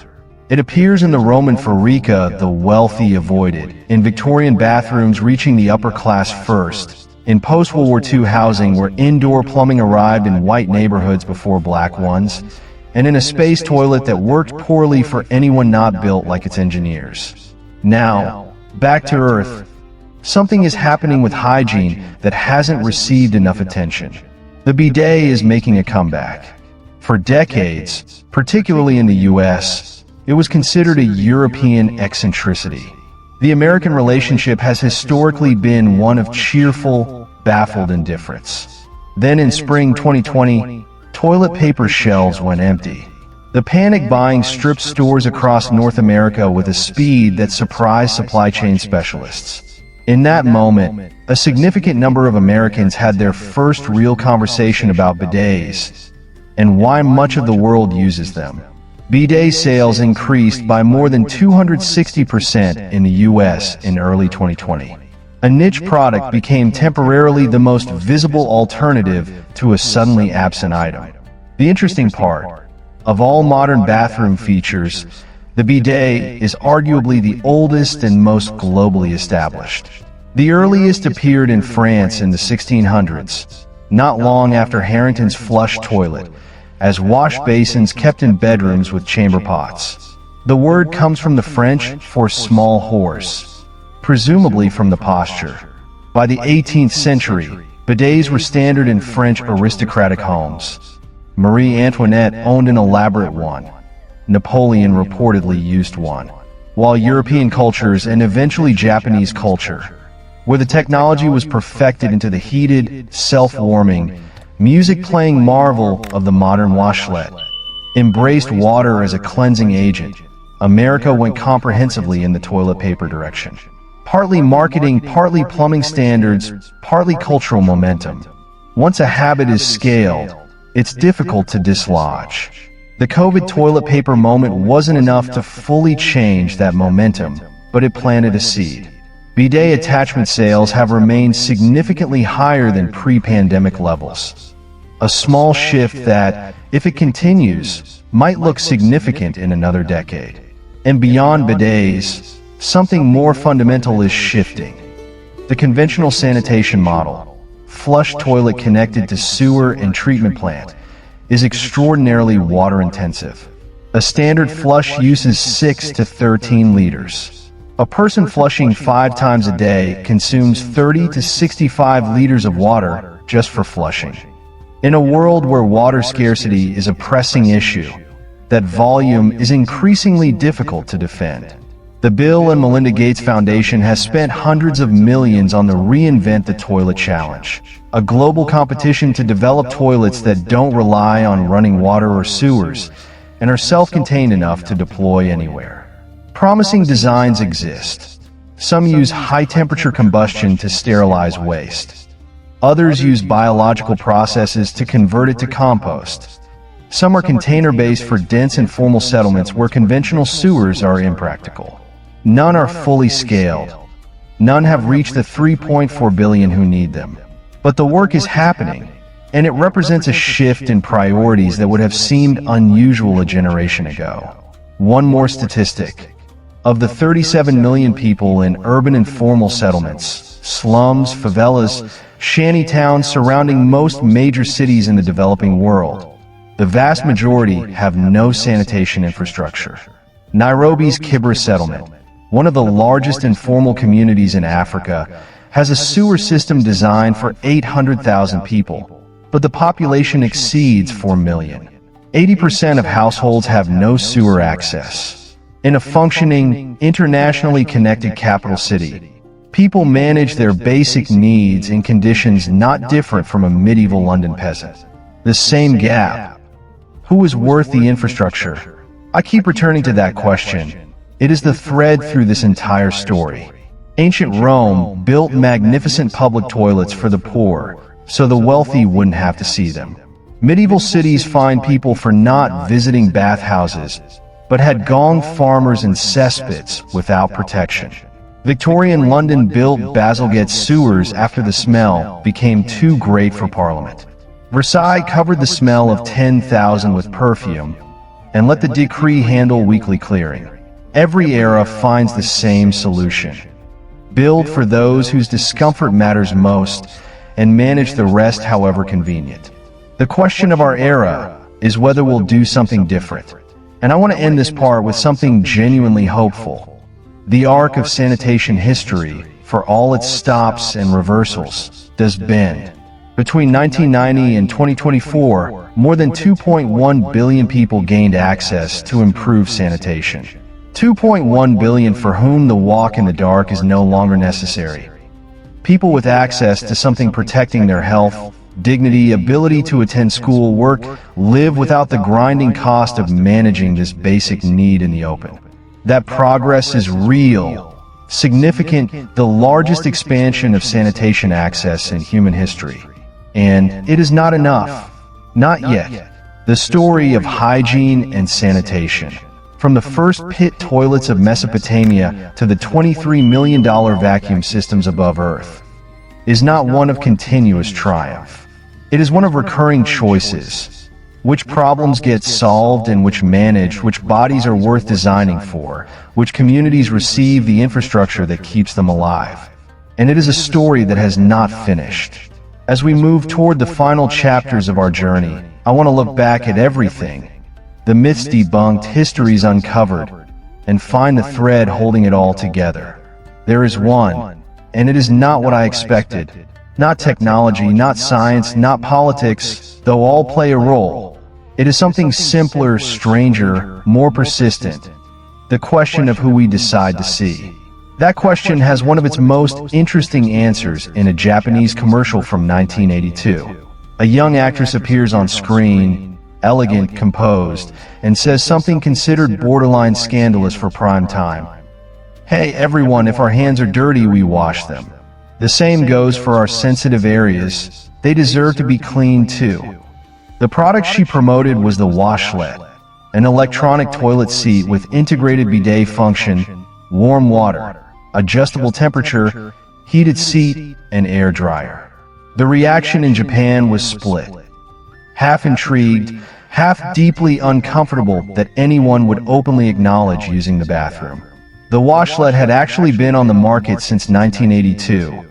It appears in the Roman Forica, the wealthy avoided, in Victorian bathrooms reaching the upper class first, in post-World War II housing where indoor plumbing arrived in white neighborhoods before black ones, and in a space toilet that worked poorly for anyone not built like its engineers. Now, back to Earth. Something is happening with hygiene that hasn't received enough attention. The bidet is making a comeback. For decades, particularly in the US, it was considered a European eccentricity. The American relationship has historically been one of cheerful, baffled indifference. Then in spring 2020, toilet paper shelves went empty. The panic buying stripped stores across North America with a speed that surprised supply chain specialists. In that moment, a significant number of Americans had their first real conversation about bidets and why much of the world uses them. Bidet sales increased by more than 260% in the US in early 2020. A niche product became temporarily the most visible alternative to a suddenly absent item. The interesting part, of all modern bathroom features, the bidet is arguably the oldest and most globally established. The earliest appeared in France in the 1600s, not long after Harrington's flush toilet, as wash basins kept in bedrooms with chamber pots. The word comes from the French for small horse, presumably from the posture. By the 18th century, bidets were standard in French aristocratic homes. Marie Antoinette owned an elaborate one. Napoleon reportedly used one, while European cultures and eventually Japanese culture, where the technology was perfected into the heated, self-warming, music-playing marvel of the modern washlet, embraced water as a cleansing agent, America went comprehensively in the toilet paper direction. Partly marketing, partly plumbing standards, partly cultural momentum. Once a habit is scaled, it's difficult to dislodge. The COVID toilet paper moment wasn't enough to fully change that momentum, but it planted a seed. Bidet attachment sales have remained significantly higher than pre-pandemic levels. A small shift that, if it continues, might look significant in another decade. And beyond bidets, something more fundamental is shifting. The conventional sanitation model, flush toilet connected to sewer and treatment plant, is extraordinarily water-intensive. A standard flush uses 6 to 13 liters. A person flushing 5 times a day consumes 30 to 65 liters of water just for flushing. In a world where water scarcity is a pressing issue, that volume is increasingly difficult to defend. The Bill and Melinda Gates Foundation has spent hundreds of millions on the Reinvent the Toilet Challenge, a global competition to develop toilets that don't rely on running water or sewers and are self-contained enough to deploy anywhere. Promising designs exist. Some use high-temperature combustion to sterilize waste. Others use biological processes to convert it to compost. Some are container-based for dense and formal settlements where conventional sewers are impractical. None are fully scaled. None have reached the 3.4 billion who need them. But the work is happening, and it represents a shift in priorities that would have seemed unusual a generation ago. One more statistic. Of the 37 million people in urban and formal settlements, slums, favelas, shanty towns surrounding most major cities in the developing world, the vast majority have no sanitation infrastructure. Nairobi's Kibra settlement, one of the largest informal communities in Africa, has a sewer system designed for 800,000 people, but the population exceeds 4 million. 80% of households have no sewer access. In a functioning, internationally connected capital city, people manage their basic needs in conditions not different from a medieval London peasant. The same gap. Who is worth the infrastructure? I keep returning to that question. It is the thread through this entire story. Ancient Rome built magnificent public toilets for the poor, so the wealthy wouldn't have to see them. Medieval cities fined people for not visiting bathhouses, but had gong farmers and cesspits without protection. Victorian London built Bazalgette sewers after the smell became too great for Parliament. Versailles covered the smell of 10,000 with perfume, and let the decree handle weekly clearing. Every era finds the same solution. Build for those whose discomfort matters most, and manage the rest however convenient. The question of our era is whether we'll do something different. And I want to end this part with something genuinely hopeful. The arc of sanitation history, for all its stops and reversals, does bend. Between 1990 and 2024, more than 2.1 billion people gained access to improved sanitation. 2.1 billion for whom the walk in the dark is no longer necessary. People with access to something protecting their health, dignity, ability to attend school, work, live without the grinding cost of managing this basic need in the open. That progress is real, significant, the largest expansion of sanitation access in human history. And it is not enough. Not yet. The story of hygiene and sanitation, from the first pit toilets of Mesopotamia to the $23 million vacuum systems above Earth, is not one of continuous triumph. It is one of recurring choices. Which problems get solved and which managed, which bodies are worth designing for, which communities receive the infrastructure that keeps them alive. And it is a story that has not finished. As we move toward the final chapters of our journey, I want to look back at everything. The myths debunked, histories uncovered, and find the thread holding it all together. There is one, and it is not what I expected. Not technology, not science, not politics, though all play a role. It is something simpler, stranger, more persistent. The question of who we decide to see. That question has one of its most interesting answers in a Japanese commercial from 1982. A young actress appears on screen, elegant, composed, and says something considered borderline scandalous for prime time. Hey everyone, if our hands are dirty, we wash them. The same goes for our sensitive areas. They deserve to be cleaned too. The product she promoted was the washlet, an electronic toilet seat with integrated bidet function, warm water, adjustable temperature, heated seat, and air dryer. The reaction in Japan was split. Half intrigued, half deeply uncomfortable that anyone would openly acknowledge using the bathroom. The washlet had actually been on the market since 1982.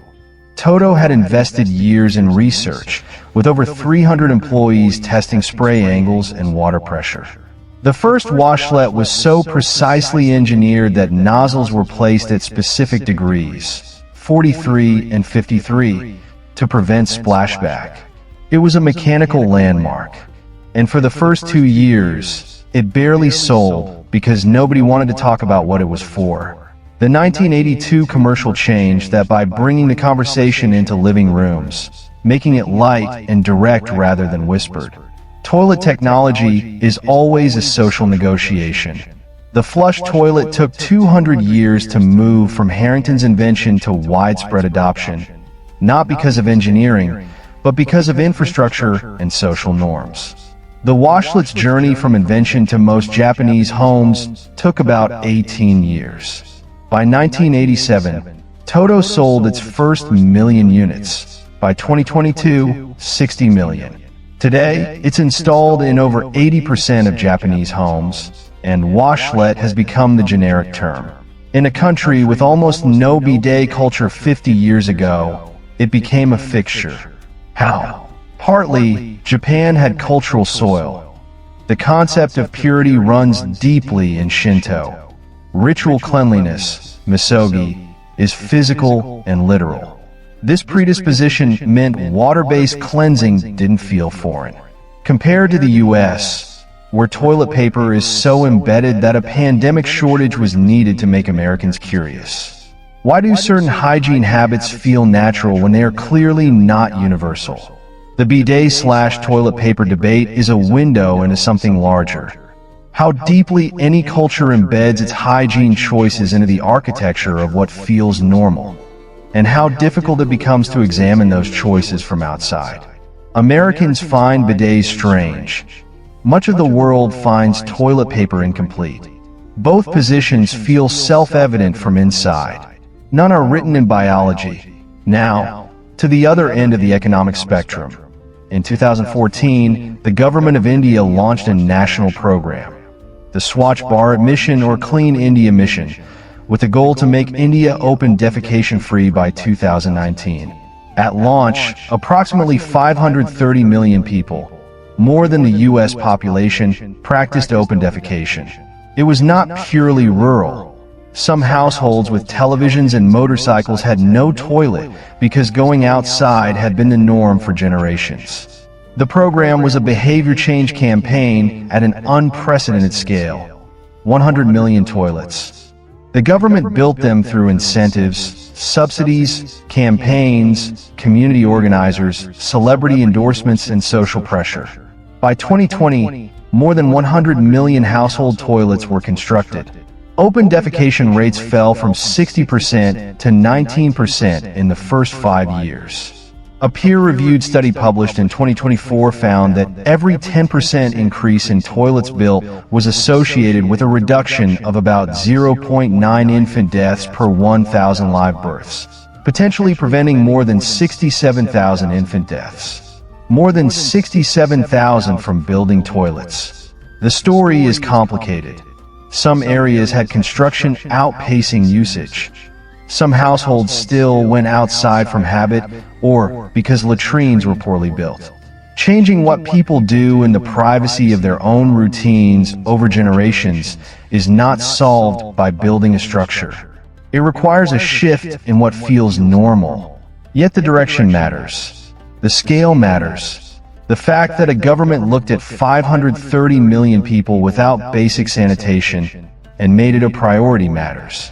Toto had invested years in research, with over 300 employees testing spray angles and water pressure. The first washlet was so precisely engineered that nozzles were placed at specific degrees, 43 and 53, to prevent splashback. It was a mechanical landmark. And for the first 2 years, it barely sold because nobody wanted to talk about what it was for. The 1982 commercial changed that by bringing the conversation into living rooms, making it light and direct rather than whispered. Toilet technology is always a social negotiation. The flush toilet took 200 years to move from Harrington's invention to widespread adoption, not because of engineering, but because of infrastructure and social norms. The washlet's journey from invention to most Japanese homes took about 18 years. By 1987, Toto sold its first 1 million units. By 2022, 60 million. Today, it's installed in over 80% of Japanese homes, and washlet has become the generic term. In a country with almost no bidet culture 50 years ago, it became a fixture. How? Partly, Japan had cultural soil. The concept of purity runs deeply in Shinto. Ritual cleanliness, misogi, is physical and literal. This predisposition meant water-based cleansing didn't feel foreign. Compared to the US, where toilet paper is so embedded that a pandemic shortage was needed to make Americans curious. Why do certain hygiene habits feel natural when they are clearly not universal? The bidet/toilet paper debate is a window into something larger. How deeply any culture embeds its hygiene choices into the architecture of what feels normal, and how difficult it becomes to examine those choices from outside. Americans find bidets strange. Much of the world finds toilet paper incomplete. Both positions feel self-evident from inside. None are written in biology. Now, to the other end of the economic spectrum. In 2014, the government of India launched a national program, the Swachh Bharat Mission or Clean India Mission, with the goal to make India open defecation-free by 2019. At launch, approximately 530 million people, more than the US population, practiced open defecation. It was not purely rural. Some households with televisions and motorcycles had no toilet because going outside had been the norm for generations. The program was a behavior change campaign at an unprecedented scale. 100 million toilets. The government built them through incentives, subsidies, campaigns, community organizers, celebrity endorsements, and social pressure. By 2020, more than 100 million household toilets were constructed. Open defecation rates fell from 60% to 19% in the first 5 years. A peer-reviewed study published in 2024 found that every 10% increase in toilets built was associated with a reduction of about 0.9 infant deaths per 1,000 live births, potentially preventing more than 67,000 infant deaths. More than 67,000 from building toilets. The story is complicated. Some areas had construction outpacing usage. Some households still went outside from habit or because latrines were poorly built. Changing what people do in the privacy of their own routines over generations is not solved by building a structure. It requires a shift in what feels normal. Yet the direction matters. The scale matters. The fact that a government looked at 530 million people without basic sanitation and made it a priority matters.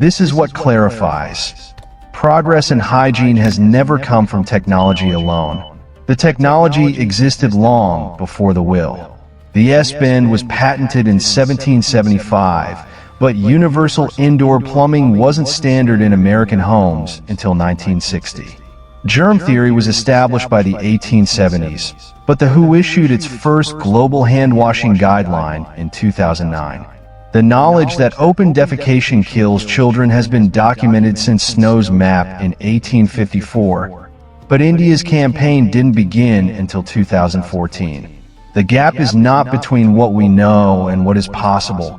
This is what clarifies. Progress in hygiene has never come from technology alone. The technology existed long before the will. The S-bend was patented in 1775, but universal indoor plumbing wasn't standard in American homes until 1960. Germ theory was established by the 1870s, but the WHO issued its first global hand-washing guideline in 2009. The knowledge that open defecation kills children has been documented since Snow's map in 1854, but India's campaign didn't begin until 2014. The gap is not between what we know and what is possible.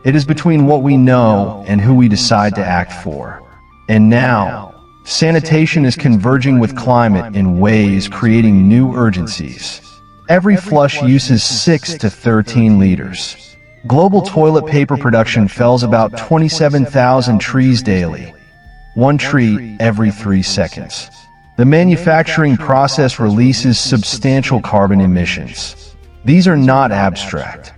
It is between what we know and who we decide to act for. And now, sanitation is converging with climate in ways creating new urgencies. Every flush uses 6 to 13 liters. Global toilet paper production fells about 27,000 trees daily. One tree every 3 seconds. The manufacturing process releases substantial carbon emissions. These are not abstract.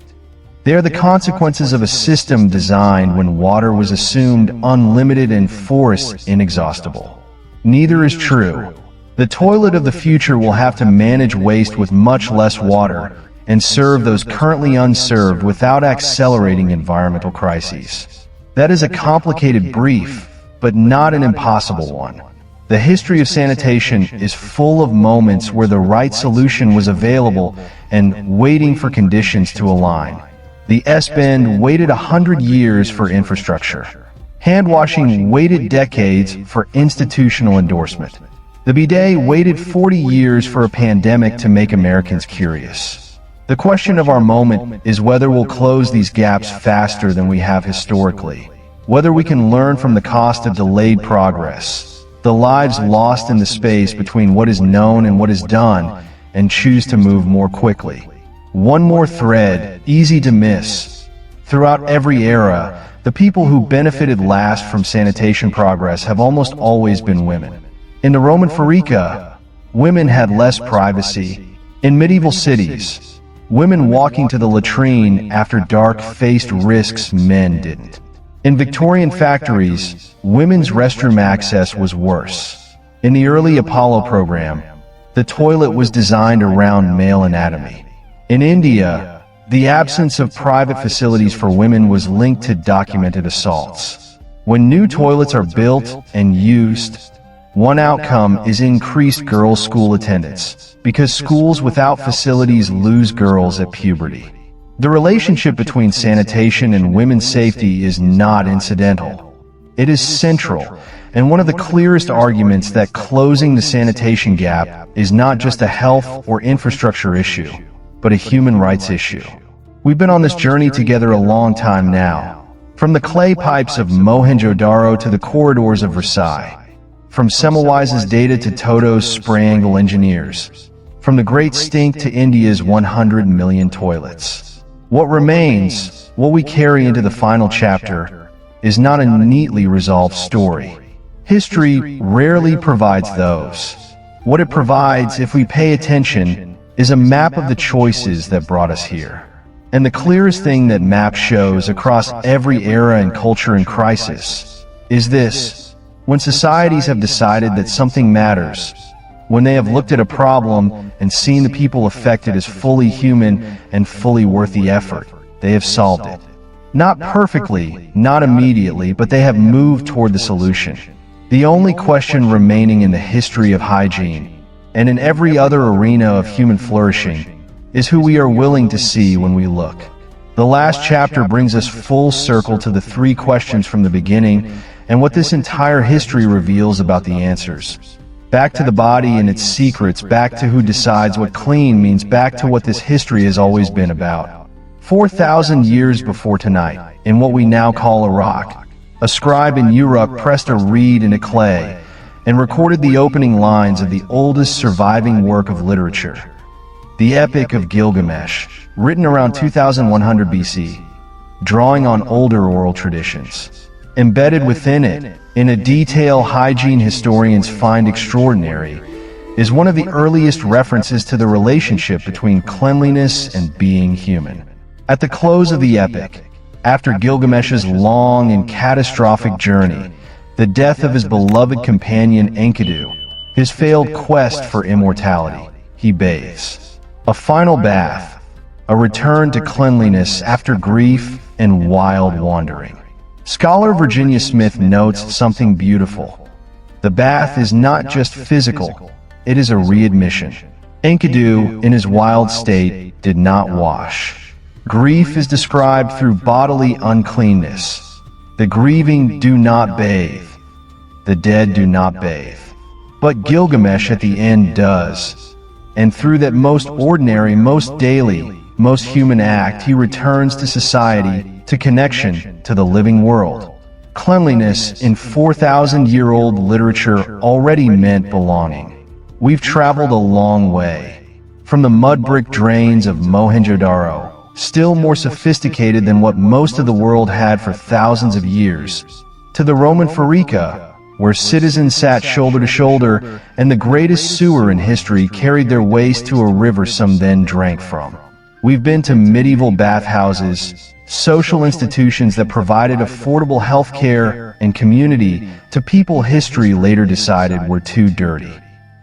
They are the consequences of a system designed when water was assumed unlimited and forests inexhaustible. Neither is true. The toilet of the future will have to manage waste with much less water and serve those currently unserved without accelerating environmental crises. That is a complicated brief, but not an impossible one. The history of sanitation is full of moments where the right solution was available and waiting for conditions to align. The S-bend waited 100 years for infrastructure. Hand-washing waited decades for institutional endorsement. The bidet waited 40 years for a pandemic to make Americans curious. The question of our moment is whether we'll close these gaps faster than we have historically, whether we can learn from the cost of delayed progress, the lives lost in the space between what is known and what is done, and choose to move more quickly. One more thread, easy to miss. Throughout every era, the people who benefited last from sanitation progress have almost always been women. In the Roman Foria, women had less privacy. In medieval cities, women walking to the latrine after dark faced risks men didn't. In Victorian factories, women's restroom access was worse. In the early Apollo program, the toilet was designed around male anatomy. In India, the absence of private facilities for women was linked to documented assaults. When new toilets are built and used, one outcome is increased girls' school attendance, because schools without facilities lose girls at puberty. The relationship between sanitation and women's safety is not incidental. It is central, and one of the clearest arguments that closing the sanitation gap is not just a health or infrastructure issue, but a human rights issue. We've been on this journey together a long time now. From the clay pipes of Mohenjo-Daro to the corridors of Versailles. From Semmelweis's data to Toto's spray-angle engineers. From the Great Stink to India's 100 million toilets. What remains, what we carry into the final chapter, is not a neatly resolved story. History rarely provides those. What it provides, if we pay attention, is a map of the choices that brought us here. And the clearest thing that map shows across every era and culture and crisis is this: when societies have decided that something matters, when they have looked at a problem and seen the people affected as fully human and fully worth the effort, they have solved it. Not perfectly, not immediately, but they have moved toward the solution. The only question remaining in the history of hygiene, and in every other arena of human flourishing, is who we are willing to see when we look. The last chapter brings us full circle to the three questions from the beginning and what this entire history reveals about the answers. Back to the body and its secrets, back to who decides what clean means, back to what this history has always been about. 4,000 years before tonight, in what we now call Iraq, a scribe in Europe pressed a reed into clay and recorded the opening lines of the oldest surviving work of literature, the Epic of Gilgamesh, written around 2100 BC, drawing on older oral traditions. Embedded within it, in a detail hygiene historians find extraordinary, is one of the earliest references to the relationship between cleanliness and being human. At the close of the epic, after Gilgamesh's long and catastrophic journey, the death of his beloved companion Enkidu, his failed quest for immortality, he bathes. A final bath, a return to cleanliness after grief and wild wandering. Scholar Virginia Smith notes something beautiful. The bath is not just physical, it is a readmission. Enkidu, in his wild state, did not wash. Grief is described through bodily uncleanness. The grieving do not bathe. The dead do not bathe. But Gilgamesh at the end does. And through that most ordinary, most daily, most human act, he returns to society, to connection, to the living world. Cleanliness in 4,000-year-old literature already meant belonging. We've traveled a long way. From the mud brick drains of Mohenjo-Daro, still more sophisticated than what most of the world had for thousands of years, to the Roman Foria, where citizens sat shoulder to shoulder and the greatest sewer in history carried their waste to a river some then drank from. We've been to medieval bathhouses, social institutions that provided affordable health care and community to people history later decided were too dirty.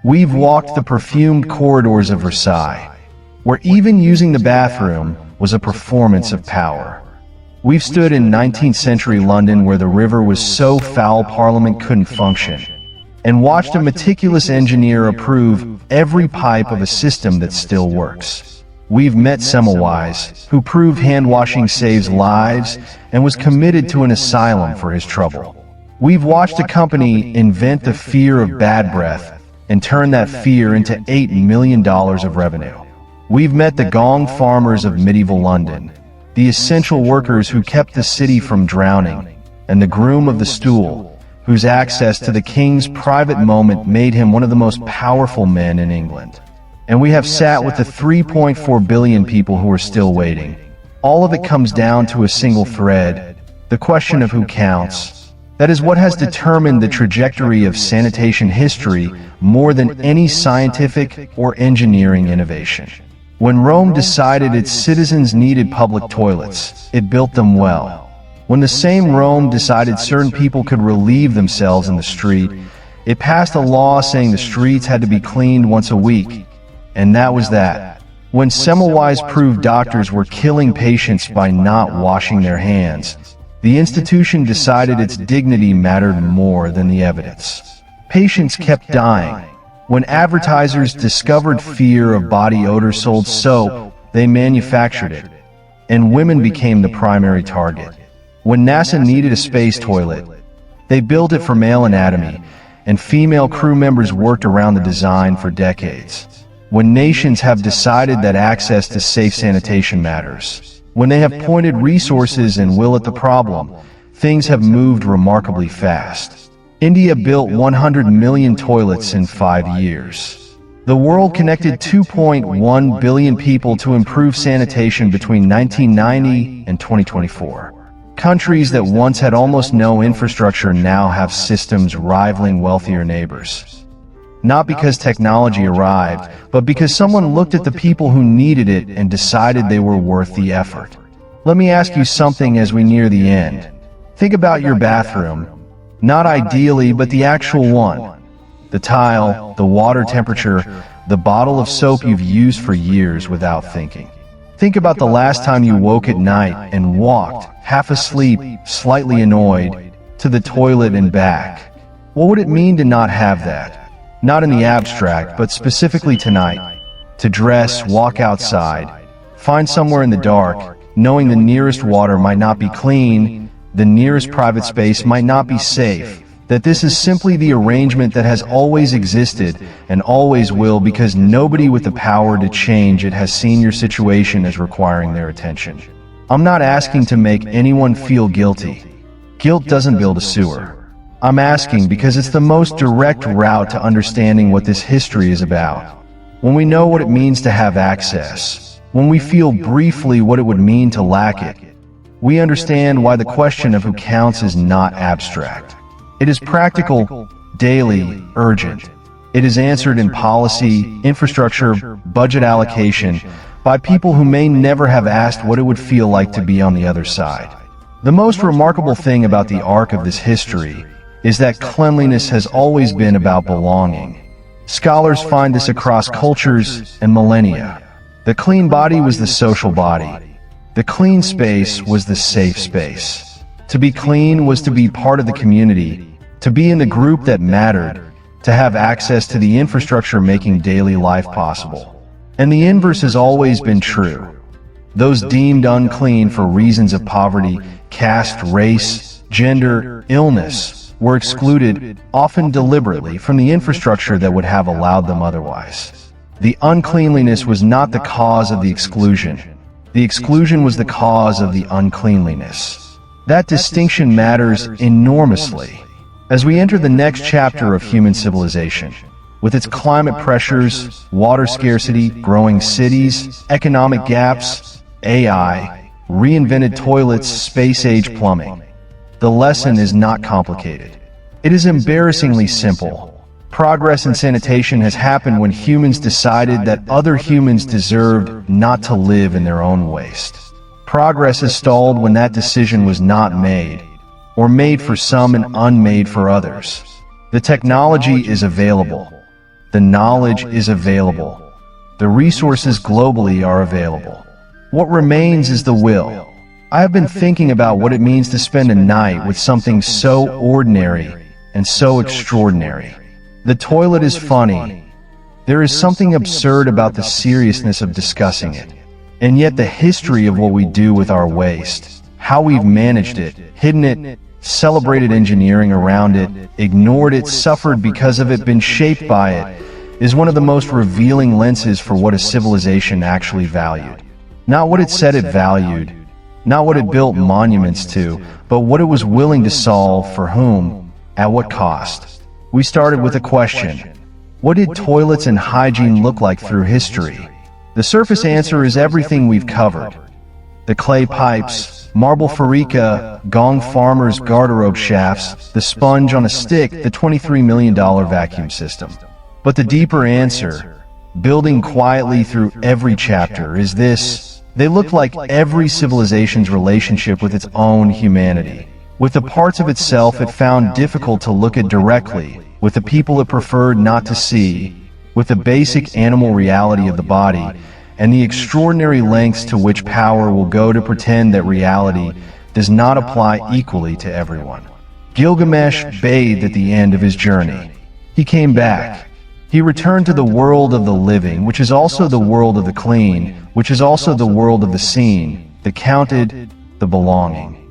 We've walked the perfumed corridors of Versailles, where even using the bathroom was a performance of power. We've stood in 19th century London where the river was so foul Parliament couldn't function, and watched a meticulous engineer approve every pipe of a system that still works. We've met Semmelweis, who proved hand-washing saves lives and was committed to an asylum for his trouble. We've watched a company invent the fear of bad breath and turn that fear into $8 million of revenue. We've met the gong farmers of medieval London, the essential workers who kept the city from drowning, and the groom of the stool, whose access to the king's private moment made him one of the most powerful men in England. And we have sat with the 3.4 billion people who are still waiting, All of it comes down to a single thread: the question of who counts. That is what has determined the trajectory of sanitation history more than any scientific or engineering innovation. When Rome decided its citizens needed public toilets, it built them well. When the same Rome decided certain people could relieve themselves in the street, it passed a law saying the streets had to be cleaned once a week. And that was that. When Semmelweis proved doctors were killing patients by not washing their hands, the institution decided its dignity mattered more than the evidence. Patients kept dying. When advertisers discovered fear of body odor sold soap, they manufactured it, and women became the primary target. When NASA needed a space toilet, they built it for male anatomy, and female crew members worked around the design for decades. When nations have decided that access to safe sanitation matters, when they have pointed resources and will at the problem, things have moved remarkably fast. India built 100 million toilets in 5 years. The world connected 2.1 billion people to improve sanitation between 1990 and 2024. Countries that once had almost no infrastructure now have systems rivaling wealthier neighbors. Not because technology arrived, but because someone looked at the people who needed it and decided they were worth the effort. Let me ask you something as we near the end. Think about your bathroom. Not ideally, but the actual one. The tile, the water temperature, the bottle of soap you've used for years without thinking. Think about the last time you woke at night and walked, half asleep, slightly annoyed, to the toilet and back. What would it mean to not have that? Not in the abstract, but specifically tonight. To dress, walk outside, find somewhere in the dark, knowing the nearest water might not be clean, the nearest private space might not be safe, that this is simply the arrangement that has always existed and always will, because nobody with the power to change it has seen your situation as requiring their attention. I'm not asking to make anyone feel guilty. Guilt doesn't build a sewer. I'm asking because it's the most direct route to understanding what this history is about. When we know what it means to have access, when we feel briefly what it would mean to lack it, we understand why the question of who counts is not abstract. It is practical, daily, urgent. It is answered in policy, infrastructure, budget allocation, by people who may never have asked what it would feel like to be on the other side. The most remarkable thing about the arc of this history is that cleanliness has always been about belonging. Scholars find this across cultures and millennia. The clean body was the social body. The clean space was the safe space. To be clean was to be part of the community, to be in the group that mattered, to have access to the infrastructure making daily life possible. And the inverse has always been true. Those deemed unclean for reasons of poverty, caste, race, gender, illness, were excluded, often deliberately, from the infrastructure that would have allowed them otherwise. The uncleanliness was not the cause of the exclusion. The exclusion was the cause of the uncleanliness. That distinction matters enormously as we enter the next chapter of human civilization. With its climate pressures, water scarcity, growing cities, economic gaps, AI, reinvented toilets, space-age plumbing. The lesson is not complicated. It is embarrassingly simple. Progress in sanitation has happened when humans decided that other humans deserved not to live in their own waste. Progress has stalled when that decision was not made, or made for some and unmade for others. The technology is available. The knowledge is available. The resources globally are available. What remains is the will. I have been thinking about what it means to spend a night with something so ordinary and so extraordinary. The toilet is funny. There is something absurd about the seriousness of discussing it. And yet the history of what we do with our waste, how we've managed it, hidden it, celebrated engineering around it, ignored it, suffered because of it, been shaped by it, is one of the most revealing lenses for what a civilization actually valued. Not what it said it valued, not what it built monuments to, but what it was willing to solve, for whom, at what cost. We started with a question. What did toilets and hygiene look like through history? The surface answer is everything we've covered. the clay pipes, marble farika, gong farmers' garderobe shafts, the sponge on a stick, the $23 million vacuum system. But the deeper answer, building quietly through every chapter, is this: they look like every civilization's relationship with its own humanity, with the parts of itself it found difficult to look at directly, with the people it preferred not to see, with the basic animal reality of the body, and the extraordinary lengths to which power will go to pretend that reality does not apply equally to everyone. Gilgamesh bathed at the end of his journey. He came back. He returned to the world of the living, which is also the world of the clean, which is also the world of the seen, the counted, the belonging.